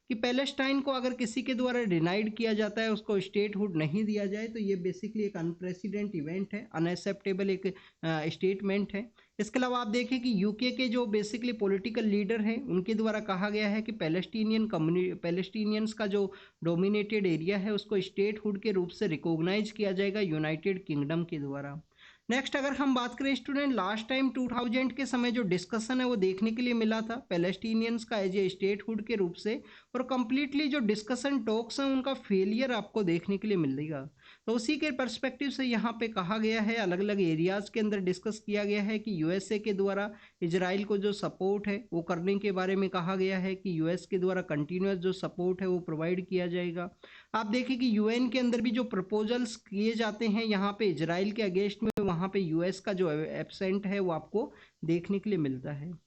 कि पैलेस्टाइन को अगर किसी के द्वारा डिनाइड किया जाता है, उसको स्टेटहुड नहीं दिया जाए, तो ये बेसिकली एक अनप्रेसिडेंट इवेंट है, अनएक्सेप्टेबल एक स्टेटमेंट है। इसके अलावा आप देखें कि यूके के जो बेसिकली पॉलिटिकल लीडर हैं उनके द्वारा कहा गया है कि पैलेस्टीनियंस का जो डोमिनेटेड एरिया है उसको स्टेटहुड के रूप से रिकॉग्नाइज किया जाएगा यूनाइटेड किंगडम के द्वारा। नेक्स्ट अगर हम बात करें स्टूडेंट, लास्ट टाइम 2000 के समय जो डिस्कशन है वो देखने के लिए मिला था पैलेस्टीनियंस का एज ए स्टेटहुड के रूप से, और कंप्लीटली जो डिस्कशन टॉक्स हैं उनका फेलियर आपको देखने के लिए मिलेगा। तो उसी के पर्सपेक्टिव से यहाँ पे कहा गया है, अलग अलग एरियाज के अंदर डिस्कस किया गया है कि यूएसए के द्वारा इजराइल को जो सपोर्ट है वो करने के बारे में कहा गया है कि यूएस के द्वारा कंटिन्यूस जो सपोर्ट है वो प्रोवाइड किया जाएगा। आप देखिए कि यूएन के अंदर भी जो प्रपोजल्स किए जाते हैं यहाँ पे इजराइल के अगेंस्ट में, वहाँ पे यूएस का जो एब्सेंट है वो आपको देखने के लिए मिलता है।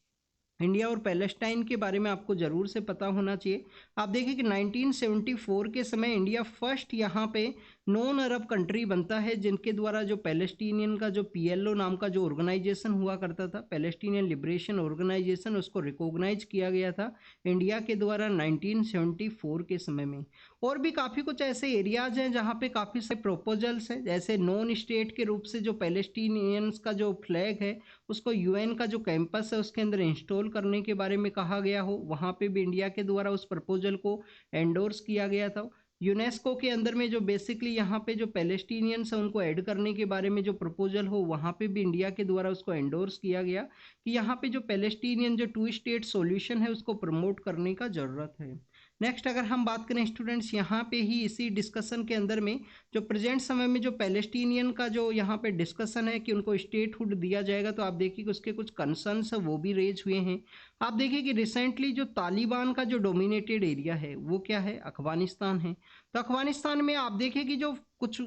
इंडिया और पैलेस्टाइन के बारे में आपको ज़रूर से पता होना चाहिए। आप देखिए कि 1974 के समय इंडिया फर्स्ट यहाँ पे नॉन अरब कंट्री बनता है जिनके द्वारा जो पैलेस्टीनियन का जो पीएलओ नाम का जो ऑर्गेनाइजेशन हुआ करता था, पैलेस्टीनियन लिबरेशन ऑर्गेनाइजेशन, उसको रिकॉग्नाइज किया गया था इंडिया के द्वारा 1974 के समय में। और भी काफ़ी कुछ ऐसे एरियाज हैं जहाँ पे काफ़ी सारे प्रपोजल्स हैं, जैसे नॉन स्टेट के रूप से जो पैलेस्टीनियंस का जो फ्लैग है उसको यूएन का जो कैंपस है उसके अंदर इंस्टॉल करने के बारे में कहा गया हो, वहाँ पे भी इंडिया के द्वारा उस प्रपोजल को एंडोर्स किया गया था। यूनेस्को के अंदर में जो बेसिकली यहाँ पे जो पैलेस्टीनियंस है उनको ऐड करने के बारे में जो प्रपोजल हो, वहाँ पे भी इंडिया के द्वारा उसको एंडोर्स किया गया कि यहाँ पे जो पैलेस्टीनियन जो 2 स्टेट सॉल्यूशन है उसको प्रमोट करने का ज़रूरत है। नेक्स्ट अगर हम बात करें स्टूडेंट्स, यहाँ पे ही इसी डिस्कशन के अंदर में जो प्रेजेंट समय में जो पैलेस्टीनियन का जो यहाँ पे डिस्कशन है कि उनको स्टेटहुड दिया जाएगा, तो आप देखिए कि उसके कुछ कंसर्न्स है वो भी रेज हुए हैं। आप देखिए कि रिसेंटली जो तालिबान का जो डोमिनेटेड एरिया है वो क्या है, अफगानिस्तान है। तो अफगानिस्तान में आप देखिए कि जो कुछ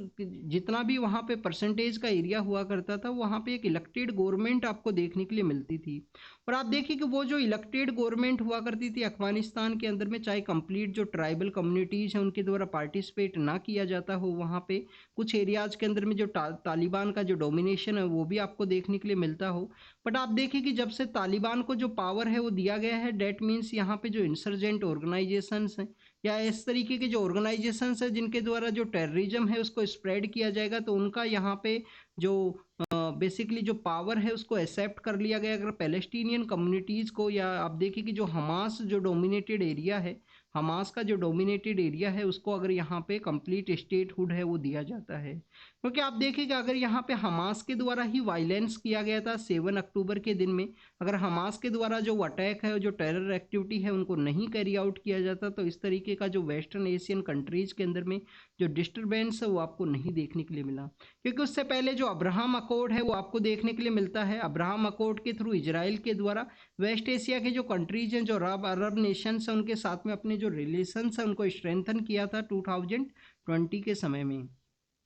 जितना भी वहाँ पे परसेंटेज का एरिया हुआ करता था, वहाँ पे एक इलेक्टेड गवर्नमेंट आपको देखने के लिए मिलती थी। और आप देखिए कि वो जो इलेक्टेड गवर्नमेंट हुआ करती थी अफगानिस्तान के अंदर में, चाहे कंप्लीट जो ट्राइबल कम्युनिटीज़ हैं उनके द्वारा पार्टिसिपेट ना किया जाता हो, वहाँ पे कुछ एरियाज के अंदर में जो तालिबान का जो डोमिनेशन है वो भी आपको देखने के लिए मिलता हो। बट आप देखिए कि जब से तालिबान को जो पावर है वो दिया गया है, डेट मीन्स यहाँ पे जो इंसर्जेंट ऑर्गेनाइजेशंस हैं या इस तरीके के जो ऑर्गेनाइजेशंस हैं जिनके द्वारा जो टेररिज्म है उसको स्प्रेड किया जाएगा, तो उनका यहाँ पे जो बेसिकली जो पावर है उसको एक्सेप्ट कर लिया गया अगर पैलेस्टीनियन कम्युनिटीज़ को। या आप देखिए कि जो हमास जो डोमिनेटेड एरिया है, हमास का जो डोमिनेटेड एरिया है उसको अगर यहाँ पे कंप्लीट स्टेटहुड है वो दिया जाता है। क्योंकि आप देखिए कि अगर यहाँ पे हमास के द्वारा ही वायलेंस किया गया था 7 अक्टूबर के दिन में, अगर हमास के द्वारा जो अटैक है जो टेरर एक्टिविटी है उनको नहीं कैरी आउट किया जाता, तो इस तरीके का जो वेस्टर्न एशियन कंट्रीज़ के अंदर में जो डिस्टर्बेंस है वो आपको नहीं देखने के लिए मिला। क्योंकि उससे पहले जो अब्राहम अकॉर्ड है वो आपको देखने के लिए मिलता है। अब्राहम अकॉर्ड के थ्रू इजराइल के द्वारा वेस्ट एशिया के जो कंट्रीज हैं, जो अरब नेशंस हैं, उनके साथ में अपने जो रिलेशंस हैं उनको स्ट्रेंथन किया था 2020 के समय में।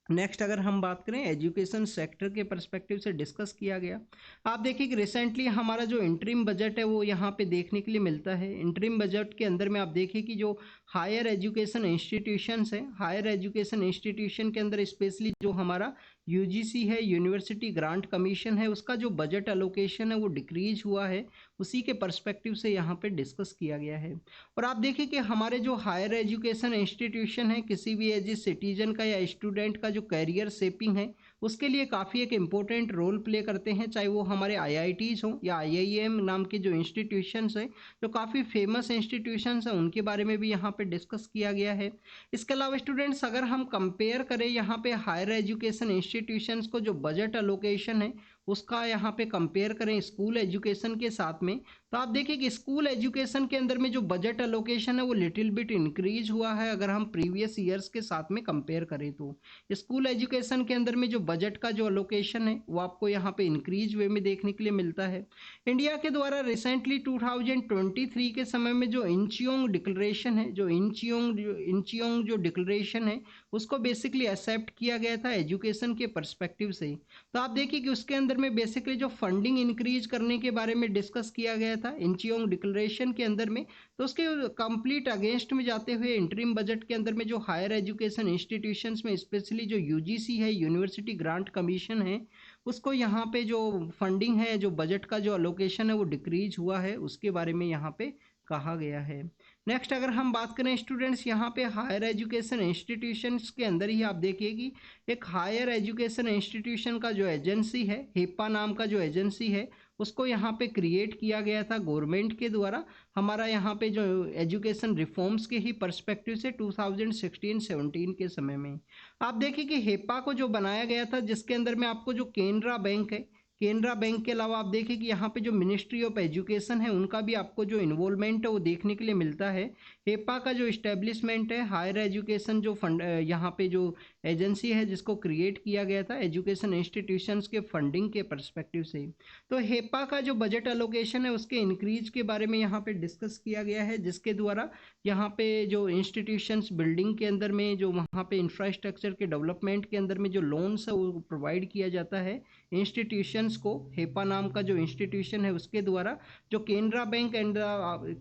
नेक्स्ट अगर हम बात करें एजुकेशन सेक्टर के पर्सपेक्टिव से डिस्कस किया गया। आप देखिए कि रिसेंटली हमारा जो इंटरिम बजट है वो यहाँ पे देखने के लिए मिलता है। इंटरिम बजट के अंदर में आप देखिए कि जो हायर एजुकेशन इंस्टीट्यूशंस हैं, हायर एजुकेशन इंस्टीट्यूशन के अंदर स्पेशली जो हमारा यूजीसी है, यूनिवर्सिटी ग्रांट कमीशन है, उसका जो बजट एलोकेशन है वो डिक्रीज हुआ है, उसी के पर्सपेक्टिव से यहाँ पे डिस्कस किया गया है। और आप देखिए कि हमारे जो हायर एजुकेशन इंस्टीट्यूशन है, किसी भी एज सिटीजन का या स्टूडेंट का जो कैरियर शेपिंग है उसके लिए काफ़ी एक इम्पोर्टेंट रोल प्ले करते हैं, चाहे वो हमारे आईआईटीज़ हों या आईआईएम नाम के जो इंस्टीट्यूशंस हैं, जो काफ़ी फेमस इंस्टीट्यूशंस हैं, उनके बारे में भी यहाँ पे डिस्कस किया गया है। इसके अलावा स्टूडेंट्स अगर हम कंपेयर करें यहाँ पे हायर एजुकेशन इंस्टीट्यूशंस को जो बजट एलोकेशन है उसका यहाँ पे कंपेयर करें स्कूल एजुकेशन के साथ में, तो आप देखिए कि स्कूल एजुकेशन के अंदर में जो बजट एलोकेशन है वो लिटिल बिट इंक्रीज हुआ है अगर हम प्रीवियस ईयर्स के साथ में कंपेयर करें तो। स्कूल एजुकेशन के अंदर में जो बजट का जो एलोकेशन है वो आपको यहाँ पे इंक्रीज वे में देखने के लिए मिलता है। इंडिया के द्वारा रिसेंटली 2023 के समय में जो इंचियोंग डिक्लेरेशन है, जो इंचियोंग जो डिक्लेरेशन है उसको बेसिकली एक्सेप्ट किया गया था एजुकेशन के पर्सपेक्टिव से। तो आप देखिए कि उसके अंदर में बेसिकली जो फंडिंग इंक्रीज करने के बारे में डिस्कस किया गया था इंचियोंग डिक्लेरेशन के अंदर में। तो उसके कंप्लीट अगेंस्ट में जाते हुए इंटरिम बजट के अंदर में जो हायर एजुकेशन इंस्टीट्यूशंस में स्पेशली जो यूजीसी है, यूनिवर्सिटी ग्रांट कमीशन है, उसको यहाँ पे जो फंडिंग है, जो बजट का जो अलोकेशन है वो डिक्रीज हुआ है, उसके बारे में यहाँ पे कहा गया है। नेक्स्ट अगर हम बात करें स्टूडेंट्स, यहाँ पे हायर एजुकेशन इंस्टीट्यूशंस के अंदर ही आप देखिए कि एक हायर एजुकेशन इंस्टीट्यूशन का जो एजेंसी है, हिप्पा नाम का जो एजेंसी है, उसको यहाँ पे क्रिएट किया गया था गवर्नमेंट के द्वारा, हमारा यहाँ पे जो एजुकेशन रिफॉर्म्स के ही पर्सपेक्टिव से 2016-17 के समय में। आप देखिए कि हिप्पा को जो बनाया गया था जिसके अंदर में आपको जो केनरा बैंक है, केनरा बैंक के अलावा आप देखिए कि यहाँ पे जो मिनिस्ट्री ऑफ एजुकेशन है उनका भी आपको जो इन्वॉल्वमेंट है वो देखने के लिए मिलता है। हेपा का जो इस्टेब्लिशमेंट है, हायर एजुकेशन जो फंड यहाँ पे जो एजेंसी है जिसको क्रिएट किया गया था एजुकेशन इंस्टीट्यूशंस के फंडिंग के पर्सपेक्टिव से। तो हेपा का जो बजट एलोकेशन है उसके इंक्रीज के बारे में यहाँ पे डिस्कस किया गया है, जिसके द्वारा यहाँ पे जो इंस्टीट्यूशंस बिल्डिंग के अंदर में जो वहाँ पे इंफ्रास्ट्रक्चर के डेवलपमेंट के अंदर में जो लोन्स है वो प्रोवाइड किया जाता है इंस्टीट्यूशंस को। हेपा नाम का जो इंस्टीट्यूशन है उसके द्वारा जो Canara bank and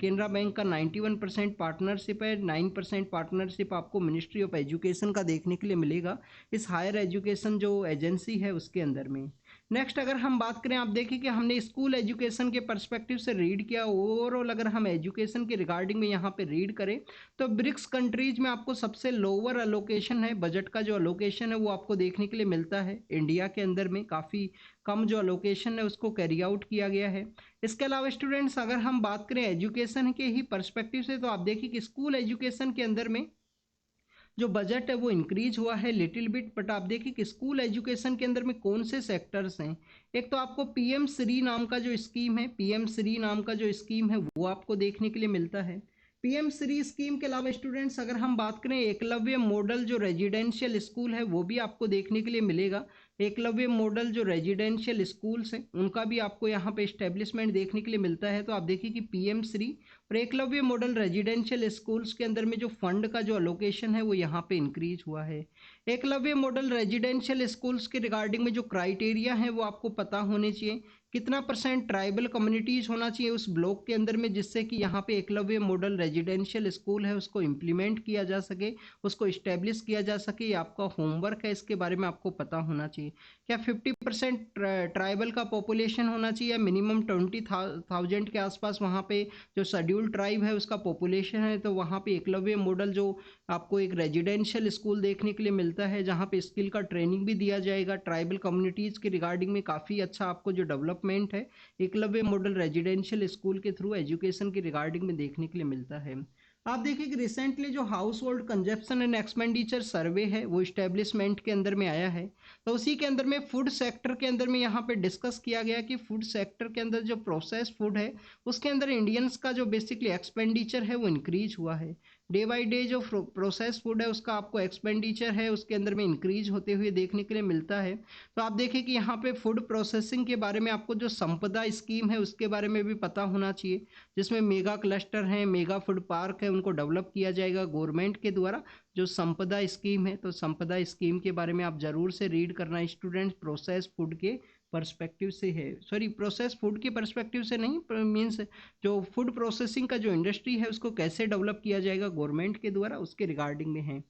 Canara bank का 91% पार्टनरशिप है, 9% पार्टनरशिप आपको मिनिस्ट्री ऑफ एजुकेशन का देखने के लिए मिलेगा इस हायर एजुकेशन जो एजेंसी है उसके अंदर में। नेक्स्ट अगर हम बात करें, आप देखिए कि हमने स्कूल एजुकेशन के पर्सपेक्टिव से रीड किया। ओवरऑल अगर हम एजुकेशन के रिगार्डिंग में यहाँ पे रीड करें तो ब्रिक्स कंट्रीज में आपको सबसे लोअर अलोकेशन है, बजट का जो अलोकेशन है वो आपको देखने के लिए मिलता है। इंडिया के अंदर में काफ़ी कम जो अलोकेशन है उसको कैरी आउट किया गया है। इसके अलावा स्टूडेंट्स अगर हम बात करें एजुकेशन के ही पर्सपेक्टिव से, तो आप देखिए कि स्कूल एजुकेशन के अंदर में जो बजट है वो इंक्रीज हुआ है लिटिल बिट, बट आप देखिए कि स्कूल एजुकेशन के अंदर में कौन से सेक्टर्स हैं। एक तो आपको पीएम श्री नाम का जो स्कीम है, पीएम श्री नाम का जो स्कीम है वो आपको देखने के लिए मिलता है। पीएम श्री स्कीम के अलावा स्टूडेंट्स अगर हम बात करें एकलव्य मॉडल जो रेजिडेंशियल स्कूल है वो भी आपको देखने के लिए मिलेगा। एकलव्य मॉडल जो रेजिडेंशियल स्कूल्स हैं उनका भी आपको यहाँ पे इस्टेब्लिशमेंट देखने के लिए मिलता है। तो आप देखिए कि पीएम श्री और एकलव्य मॉडल रेजिडेंशियल स्कूल्स के अंदर में जो फंड का जो अलोकेशन है वो यहाँ पे इंक्रीज हुआ है। एकलव्य मॉडल रेजिडेंशियल स्कूल्स के रिगार्डिंग में जो क्राइटेरिया है वो आपको पता होने चाहिए, कितना % ट्राइबल कम्युनिटीज होना चाहिए उस ब्लॉक के अंदर में, जिससे कि यहाँ पे एकलव्य मॉडल रेजिडेंशियल स्कूल है उसको इम्प्लीमेंट किया जा सके, उसको इस्टेब्लिश किया जा सके। ये आपका होमवर्क है, इसके बारे में आपको पता होना चाहिए। क्या 50% ट्राइबल का पॉपुलेशन होना चाहिए, मिनिमम 20,000 के आसपास वहाँ पे जो शेड्यूल ट्राइब है उसका पॉपुलेशन है। तो वहाँ पे एकलव्य मॉडल जो आपको एक रेजिडेंशियल स्कूल देखने के लिए मिलता है जहाँ पे स्किल का ट्रेनिंग भी दिया जाएगा। ट्राइबल कम्युनिटीज़ के रिगार्डिंग में काफ़ी अच्छा आपको जो डेवलपमेंट है एकलव्य मॉडल रेजिडेंशियल स्कूल के थ्रू एजुकेशन के रिगार्डिंग में देखने के लिए मिलता है। आप देखिए कि रिसेंटली जो house hold consumption and expenditure सर्वे है वो इस्टेब्लिशमेंट के अंदर में आया है। तो उसी के अंदर में फूड सेक्टर के अंदर में यहाँ पे डिस्कस किया गया कि फूड सेक्टर के अंदर जो प्रोसेस फूड है उसके अंदर इंडियंस का जो बेसिकली एक्सपेंडिचर है वो इंक्रीज हुआ है। डे बाई डे जो प्रोसेस फूड है उसका आपको एक्सपेंडिचर है उसके अंदर में इंक्रीज होते हुए देखने के लिए मिलता है। तो आप देखिए कि यहाँ पे फूड प्रोसेसिंग के बारे में आपको जो संपदा स्कीम है उसके बारे में भी पता होना चाहिए, जिसमें मेगा क्लस्टर हैं, मेगा फूड पार्क है, उनको डेवलप किया जाएगा गवर्नमेंट के द्वारा जो संपदा स्कीम है। तो संपदा स्कीम के बारे में आप जरूर से रीड करना स्टूडेंट्स, प्रोसेस फूड के पर्सपेक्टिव से है, सॉरी प्रोसेस फूड के पर्सपेक्टिव से नहीं, मीन्स जो फूड प्रोसेसिंग का जो इंडस्ट्री है उसको कैसे डेवलप किया जाएगा गवर्नमेंट के द्वारा उसके रिगार्डिंग में है।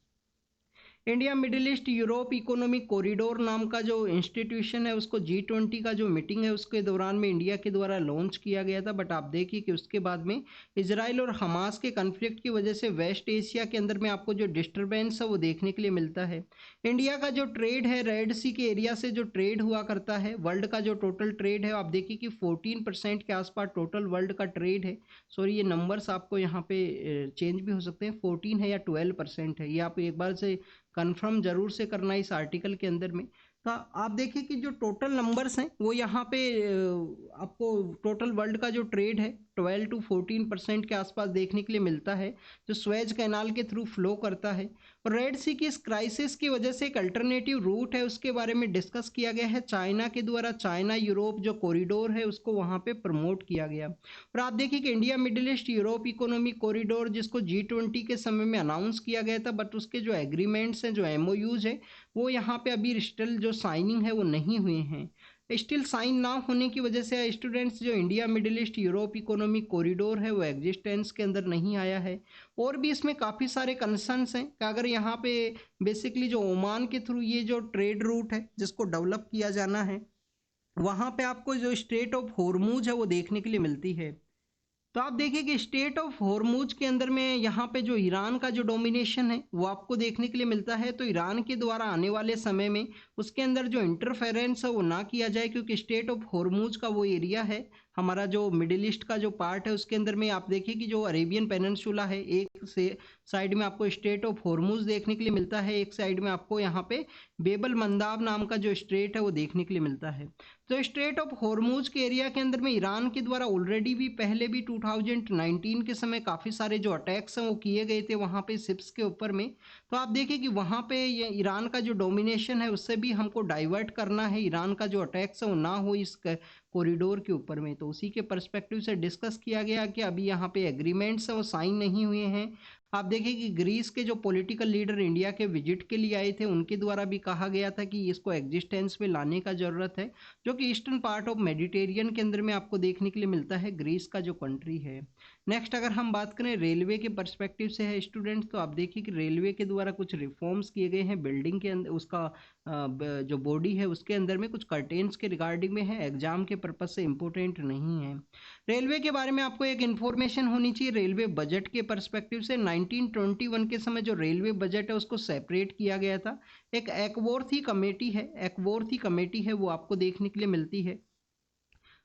India middle east Europe economic corridor नाम का जो इंस्टीट्यूशन है उसको G20 का जो मीटिंग है उसके दौरान में इंडिया के द्वारा लॉन्च किया गया था। बट आप देखिए कि उसके बाद में इजराइल और हमास के कन्फ्लिक्ट की वजह से वेस्ट एशिया के अंदर में आपको जो डिस्टर्बेंस है वो देखने के लिए मिलता है। इंडिया का जो ट्रेड है रेड सी के एरिया से जो ट्रेड हुआ करता है, वर्ल्ड का जो टोटल ट्रेड है आप देखिए कि 14% के आसपास टोटल वर्ल्ड का ट्रेड है। सॉरी ये नंबर्स आपको यहाँ पे चेंज भी हो सकते हैं, 14 है या 12% है, ये आप एक बार से कंफर्म जरूर से करना इस आर्टिकल के अंदर में। तो आप देखिए कि जो टोटल नंबर्स हैं वो यहाँ पे आपको टोटल वर्ल्ड का जो ट्रेड है 12 to 14% के आसपास देखने के लिए मिलता है, जो स्वेज कैनाल के थ्रू फ्लो करता है। और रेड सी की इस क्राइसिस की वजह से एक अल्टरनेटिव रूट है उसके बारे में डिस्कस किया गया है चाइना के द्वारा। चाइना यूरोप जो कॉरिडोर है उसको वहाँ पे प्रमोट किया गया। और आप देखिए कि India middle east Europe economic corridor जिसको G20 के समय में अनाउंस किया गया था, बट उसके जो एग्रीमेंट्स हैं, जो MOUs है, वो यहाँ पे अभी स्टिल जो साइनिंग है वो नहीं हुए हैं। स्टिल साइन ना होने की वजह से स्टूडेंट्स जो India middle east Europe economic corridor है वो एग्जिस्टेंस के अंदर नहीं आया है। और भी इसमें काफ़ी सारे कंसर्न्स हैं कि अगर यहाँ पे बेसिकली जो ओमान के थ्रू ये जो ट्रेड रूट है जिसको डेवलप किया जाना है, वहाँ पे आपको जो स्ट्रेट ऑफ हॉर्मूज है वो देखने के लिए मिलती है। तो आप देखिए कि स्टेट ऑफ हॉर्मूज के अंदर में यहाँ पे जो ईरान का जो डोमिनेशन है वो आपको देखने के लिए मिलता है। तो ईरान के द्वारा आने वाले समय में उसके अंदर जो इंटरफेरेंस है वो ना किया जाए, क्योंकि स्टेट ऑफ हॉर्मूज का वो एरिया है, हमारा जो मिडिल ईस्ट का जो पार्ट है उसके अंदर में आप देखिए कि जो अरेबियन पेनिनसुला है, एक से साइड में आपको स्टेट ऑफ हॉर्मूज देखने के लिए मिलता है, एक साइड में आपको यहाँ पे बेबल मंदाब नाम का जो स्ट्रेट है वो देखने के लिए मिलता है। तो स्ट्रेट ऑफ हॉर्मूज के एरिया के अंदर में ईरान के द्वारा ऑलरेडी भी पहले भी 2019 के समय काफ़ी सारे जो अटैक्स हैं वो किए गए थे वहाँ पे शिप्स के ऊपर में। तो आप देखिए कि वहाँ पे ये ईरान का जो डोमिनेशन है उससे भी हमको डाइवर्ट करना है, ईरान का जो अटैक्स है वो ना हो इस कॉरिडोर के ऊपर में। तो उसी के परस्पेक्टिव से डिस्कस किया गया कि अभी यहाँ पे एग्रीमेंट्स हैं वो साइन नहीं हुए हैं। आप देखिए कि ग्रीस के जो पॉलिटिकल लीडर इंडिया के विजिट के लिए आए थे उनके द्वारा भी कहा गया था कि इसको एग्जिस्टेंस में लाने का ज़रूरत है, जो कि ईस्टर्न पार्ट ऑफ मेडिटेरियन के अंदर में आपको देखने के लिए मिलता है, ग्रीस का जो कंट्री है। नेक्स्ट अगर हम बात करें रेलवे के पर्सपेक्टिव से है स्टूडेंट्स, तो आप देखिए कि रेलवे के द्वारा कुछ रिफॉर्म्स किए गए हैं बिल्डिंग के अंदर, उसका जो बॉडी है उसके अंदर में कुछ कर्टेन्स के रिगार्डिंग में है, एग्जाम के पर्पज से इम्पोर्टेंट नहीं है। रेलवे के बारे में आपको एक इन्फॉर्मेशन होनी चाहिए रेलवे बजट के पर्सपेक्टिव से। 1921 के समय जो रेलवे बजट है उसको सेपरेट किया गया था। एक एक्वर्थी कमेटी है, एक्वर्थी कमेटी है वो आपको देखने के लिए मिलती है।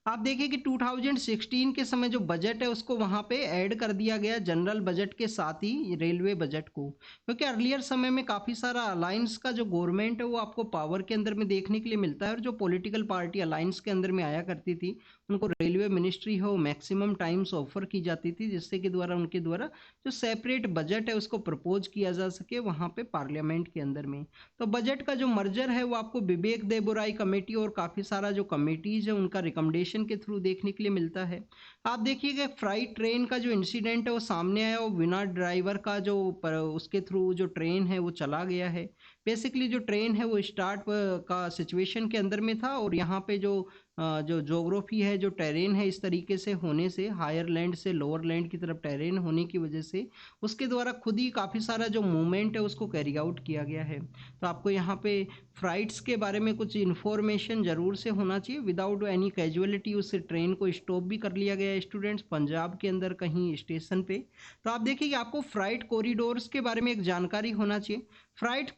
आप देखिए कि 2016 के समय जो बजट है उसको वहाँ पे ऐड कर दिया गया जनरल बजट के साथ ही रेलवे बजट को, क्योंकि अर्लियर समय में काफ़ी सारा अलायंस का जो गवर्नमेंट है वो आपको पावर के अंदर में देखने के लिए मिलता है, और जो पॉलिटिकल पार्टी अलायंस के अंदर में आया करती थी उनको रेलवे मिनिस्ट्री हो मैक्सिमम टाइम्स ऑफर की जाती थी, जिससे कि द्वारा उनके द्वारा जो सेपरेट बजट है उसको प्रपोज किया जा सके वहाँ पे पार्लियामेंट के अंदर में। तो बजट का जो मर्जर है वो आपको विवेक देबोराई कमेटी और काफ़ी सारा जो कमेटीज है उनका रिकमेंडेशन के थ्रू देखने के लिए मिलता है। आप देखिएगा फ्राइट ट्रेन का जो इंसिडेंट है वो सामने आया और बिना ड्राइवर का जो उसके थ्रू जो ट्रेन है वो चला गया है। बेसिकली जो ट्रेन है वो स्टार्ट का सिचुएशन के अंदर में था, और यहाँ पे जो जोग्राफी है, जो टेरेन है, इस तरीके से होने से हायर लैंड से लोअर लैंड की तरफ टेरेन होने की वजह से उसके द्वारा खुद ही काफ़ी सारा जो मूवमेंट है उसको कैरी आउट किया गया है। तो आपको यहाँ पे फ्लाइट्स के बारे में कुछ इन्फॉर्मेशन ज़रूर से होना चाहिए। विदाउट एनी कैजुअलिटी उस ट्रेन को स्टॉप भी कर लिया गया है स्टूडेंट्स पंजाब के अंदर कहीं स्टेशन पे। तो आप देखिए कि आपको फ्लाइट कॉरिडोर्स के बारे में एक जानकारी होना चाहिए। फ्लाइट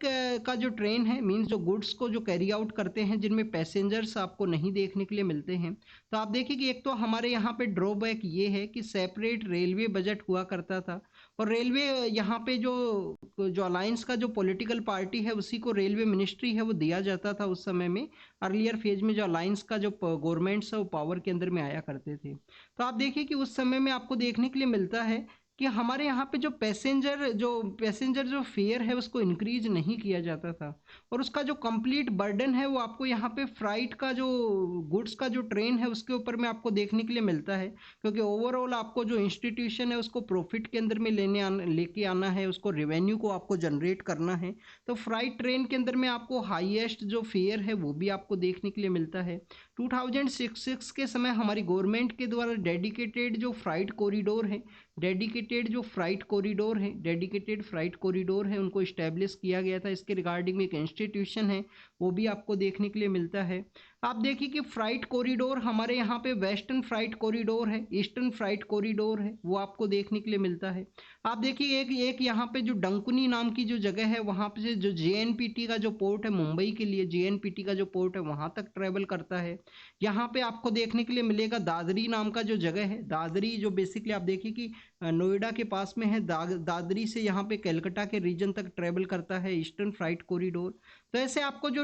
का जो ट्रेन है मीन्स जो गुड्स को जो कैरी आउट करते हैं जिनमें पैसेंजर्स आपको नहीं देखने के लिए मिलते हैं। तो आप देखिए कि एक तो हमारे यहाँ पे ड्रॉबैक ये है कि सेपरेट रेलवे बजट हुआ करता था, और रेलवे यहाँ पे जो जो अलायंस का जो पॉलिटिकल पार्टी है उसी को रेलवे मिनिस्ट्री है वो दिया जाता था उस समय में। अर्लियर फेज में जो अलायंस का जो गवर्नमेंट्स है वो पावर के अंदर में आया करते थे। तो आप देखिए कि उस समय में आपको देखने के लिए मिलता है कि हमारे यहाँ पे जो पैसेंजर जो फेयर है उसको इंक्रीज नहीं किया जाता था, और उसका जो कंप्लीट बर्डन है वो आपको यहाँ पे फ्राइट का जो गुड्स का जो ट्रेन है उसके ऊपर में आपको देखने के लिए मिलता है, क्योंकि ओवरऑल आपको जो इंस्टीट्यूशन है उसको प्रॉफिट के अंदर में लेके आना है, उसको रेवेन्यू को आपको जनरेट करना है। तो फ्राइट ट्रेन के अंदर में आपको हाईएस्ट जो फेयर है वो भी आपको देखने के लिए मिलता है। 2006 के समय हमारी गवर्नमेंट के द्वारा डेडिकेटेड जो फ्राइट कॉरिडोर है, डेडिकेटेड फ्राइट कॉरिडोर है उनको इस्टेब्लिश किया गया था। इसके रिगार्डिंग में एक इंस्टीट्यूशन है वो भी आपको देखने के लिए मिलता है। आप देखिए कि फ्राइट कॉरिडोर हमारे यहाँ पे वेस्टर्न फ्राइट कॉरिडोर है, ईस्टर्न फ्राइट कॉरिडोर है, वो आपको देखने के लिए मिलता है। आप देखिए एक एक यहाँ पे जो डंकुनी नाम की जो जगह है, वहाँ पे जो जेएनपीटी का जो पोर्ट है मुंबई के लिए, जेएनपीटी का जो पोर्ट है वहाँ तक ट्रेवल करता है। यहाँ पे आपको देखने के लिए मिलेगा दादरी नाम का जो जगह है, दादरी जो बेसिकली आप देखिए कि नोएडा के पास में है, दादरी से यहाँ पे कलकत्ता के रीजन तक ट्रेवल करता है ईस्टर्न फ्राइट कॉरिडोर। तो ऐसे आपको जो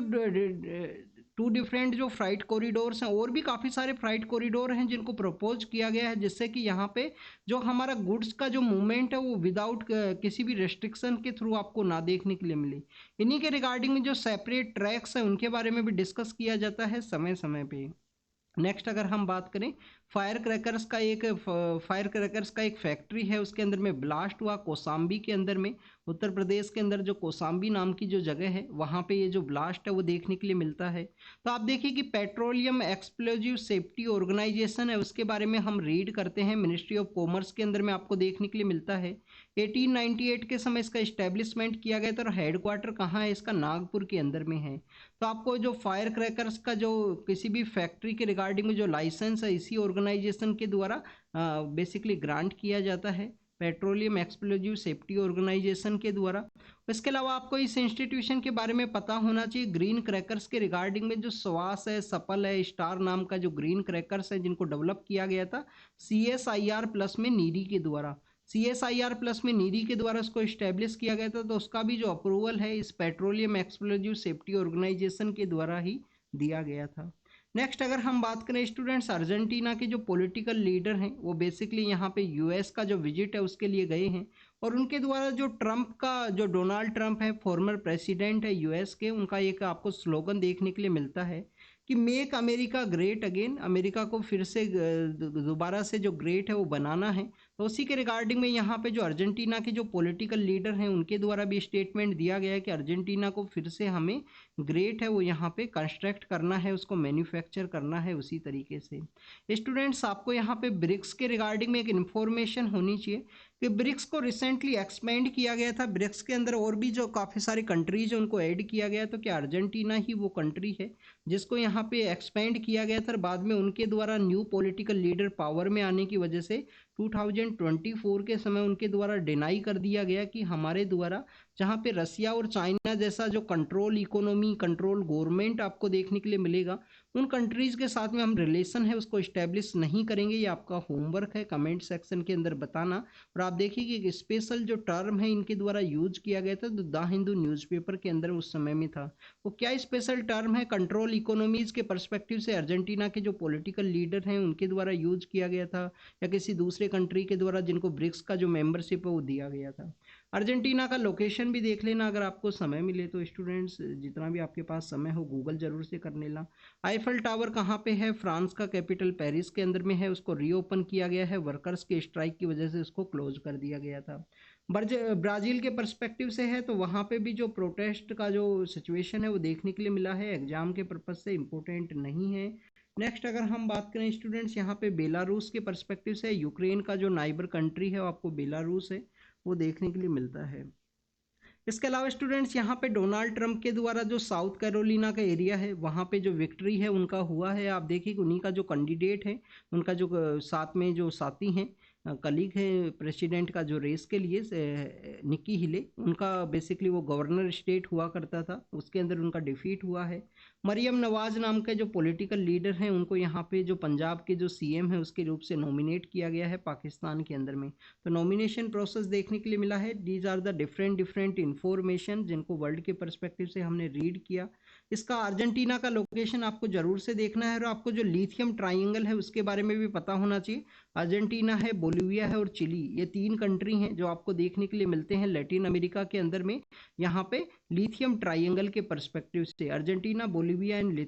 टू डिफरेंट जो फ्राइट कॉरिडोर्स हैं, और भी काफ़ी सारे फ्राइट कॉरिडोर हैं जिनको प्रपोज किया गया है, जिससे कि यहाँ पे जो हमारा गुड्स का जो मूवमेंट है वो विदाउट किसी भी रेस्ट्रिक्शन के थ्रू आपको ना देखने के लिए मिले। इन्हीं के रिगार्डिंग में जो सेपरेट ट्रैक्स हैं उनके बारे में भी डिस्कस किया जाता है समय समय पे। नेक्स्ट अगर हम बात करें फायर क्रैकर्स का एक फैक्ट्री है, उसके अंदर में ब्लास्ट हुआ कोसाम्बी के अंदर में, उत्तर प्रदेश के अंदर जो कोसाम्बी नाम की जो जगह है वहाँ पे ये जो ब्लास्ट है वो देखने के लिए मिलता है। तो आप देखिए कि पेट्रोलियम एक्सप्लोजिव सेफ्टी ऑर्गेनाइजेशन है, उसके बारे में हम रीड करते हैं, मिनिस्ट्री ऑफ कॉमर्स के अंदर में आपको देखने के लिए मिलता है। 1898 के समय इसका इस्टेब्लिशमेंट किया गया था और हेडक्वार्टर कहाँ है इसका, नागपुर के अंदर में है। तो आपको जो फायर क्रैकर्स का जो किसी भी फैक्ट्री के रिगार्डिंग में जो लाइसेंस है इसी ऑर्गेनाइजेशन के द्वारा बेसिकली ग्रांट किया जाता है, पेट्रोलियम एक्सप्लोजिव सेफ्टी ऑर्गेनाइजेशन के द्वारा। इसके अलावा आपको इस इंस्टीट्यूशन के बारे में पता होना चाहिए, ग्रीन क्रैकर्स के रिगार्डिंग में जो स्वास है, सफल है, स्टार नाम का जो ग्रीन क्रैकर्स है जिनको डेवलप किया गया था CSIR प्लस में नीरी के द्वारा, CSIR प्लस में नीरी के द्वारा उसको इस्टेब्लिश किया गया था। तो उसका भी जो अप्रूवल है इस पेट्रोलियम एक्सप्लोजिव सेफ्टी ऑर्गेनाइजेशन के द्वारा ही दिया गया था। नेक्स्ट अगर हम बात करें स्टूडेंट्स, अर्जेंटीना के जो पॉलिटिकल लीडर हैं वो बेसिकली यहाँ पे यूएस का जो विजिट है उसके लिए गए हैं, और उनके द्वारा जो ट्रंप का जो डोनाल्ड ट्रंप है फॉर्मर प्रेसिडेंट है यूएस के, उनका एक आपको स्लोगन देखने के लिए मिलता है कि make America great again, America को फिर से दोबारा से जो ग्रेट है वो बनाना है। तो उसी के रिगार्डिंग में यहाँ पे जो अर्जेंटीना के जो पॉलिटिकल लीडर हैं उनके द्वारा भी स्टेटमेंट दिया गया है कि अर्जेंटीना को फिर से हमें ग्रेट है वो यहाँ पे कंस्ट्रक्ट करना है, उसको मैन्युफैक्चर करना है उसी तरीके से। स्टूडेंट्स आपको यहाँ पे ब्रिक्स के रिगार्डिंग में एक इन्फॉर्मेशन होनी चाहिए कि ब्रिक्स को रिसेंटली एक्सपेंड किया गया था, ब्रिक्स के अंदर और भी जो काफ़ी सारी कंट्रीज है उनको ऐड किया गया। तो क्या अर्जेंटीना ही वो कंट्री है जिसको यहाँ पे एक्सपेंड किया गया था, बाद में उनके द्वारा न्यू पॉलिटिकल लीडर पावर में आने की वजह से 2024 के समय उनके द्वारा डिनाई कर दिया गया कि हमारे द्वारा जहाँ पे रसिया और चाइना जैसा जो कंट्रोल इकोनॉमी, कंट्रोल गवर्नमेंट आपको देखने के लिए मिलेगा, उन कंट्रीज़ के साथ में हम रिलेशन है उसको इस्टेब्लिश नहीं करेंगे। ये आपका होमवर्क है कमेंट सेक्शन के अंदर बताना। और आप देखिए कि एक स्पेशल जो टर्म है इनके द्वारा यूज किया गया था तो द हिंदू न्यूज़पेपर के अंदर उस समय में था। वो क्या स्पेशल टर्म है, कंट्रोल इकोनॉमीज के परस्पेक्टिव से अर्जेंटीना के जो पॉलिटिकल लीडर हैं उनके द्वारा यूज किया गया था या किसी दूसरे कंट्री के द्वारा जिनको ब्रिक्स का जो मेंबरशिप है वो दिया गया था। अर्जेंटीना का लोकेशन भी देख लेना अगर आपको समय मिले तो स्टूडेंट्स, जितना भी आपके पास समय हो गूगल जरूर से कर लेना। आईफल टावर कहाँ पे है, फ्रांस का कैपिटल पेरिस के अंदर में है, उसको रीओपन किया गया है, वर्कर्स के स्ट्राइक की वजह से उसको क्लोज कर दिया गया था। ब्राज़ील के पर्सपेक्टिव से है तो वहाँ पे भी जो प्रोटेस्ट का जो सिचुएशन है वो देखने के लिए मिला है, एग्जाम के पर्पज से इम्पोर्टेंट नहीं है। नेक्स्ट अगर हम बात करें स्टूडेंट्स, यहाँ पे बेलारूस के पर्सपेक्टिव से यूक्रेन का जो नाइबर कंट्री है वो आपको बेलारूस है वो देखने के लिए मिलता है। इसके अलावा स्टूडेंट्स यहाँ पे डोनाल्ड ट्रंप के द्वारा जो साउथ कैरोलिना का एरिया है वहाँ पे जो विक्ट्री है उनका हुआ है। आप देखिए कि उन्हीं का जो कैंडिडेट है, उनका जो साथ में जो साथी हैं, कलीग है प्रेसिडेंट का जो रेस के लिए निक्की हिले, उनका बेसिकली वो गवर्नर स्टेट हुआ करता था, उसके अंदर उनका डिफीट हुआ है। मरियम नवाज नाम के जो पॉलिटिकल लीडर हैं उनको यहाँ पे जो पंजाब के जो सीएम है उसके रूप से नॉमिनेट किया गया है पाकिस्तान के अंदर में। तो नॉमिनेशन प्रोसेस देखने के लिए मिला है। These are the different information जिनको वर्ल्ड के परस्पेक्टिव से हमने रीड किया। इसका अर्जेंटीना का लोकेशन आपको जरूर से देखना है और आपको जो लिथियम ट्राइंगल है उसके बारे में भी पता होना चाहिए। अर्जेंटीना है, बोलिविया है और चिली, ये तीन कंट्री हैं जो आपको देखने के लिए मिलते हैं लैटिन अमेरिका के अंदर में, यहाँ पे लिथियम ट्राइंगल के पर्सपेक्टिव से। अर्जेंटीना, बोलिविया एंड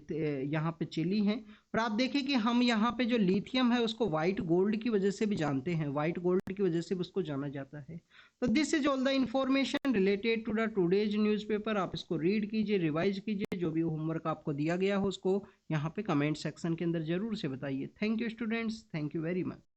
यहाँ पे चिली हैं। और आप देखिए कि हम यहाँ पे जो लिथियम है उसको व्हाइट गोल्ड की वजह से भी जानते हैं, व्हाइट गोल्ड की वजह से भी उसको जाना जाता है। तो this is all the information related to the today's newspaper. आप इसको रीड कीजिए, रिवाइज कीजिए, जो भी होमवर्क आपको दिया गया हो उसको यहाँ पे कमेंट सेक्शन के अंदर जरूर से बताइए। Thank you students, thank you very much.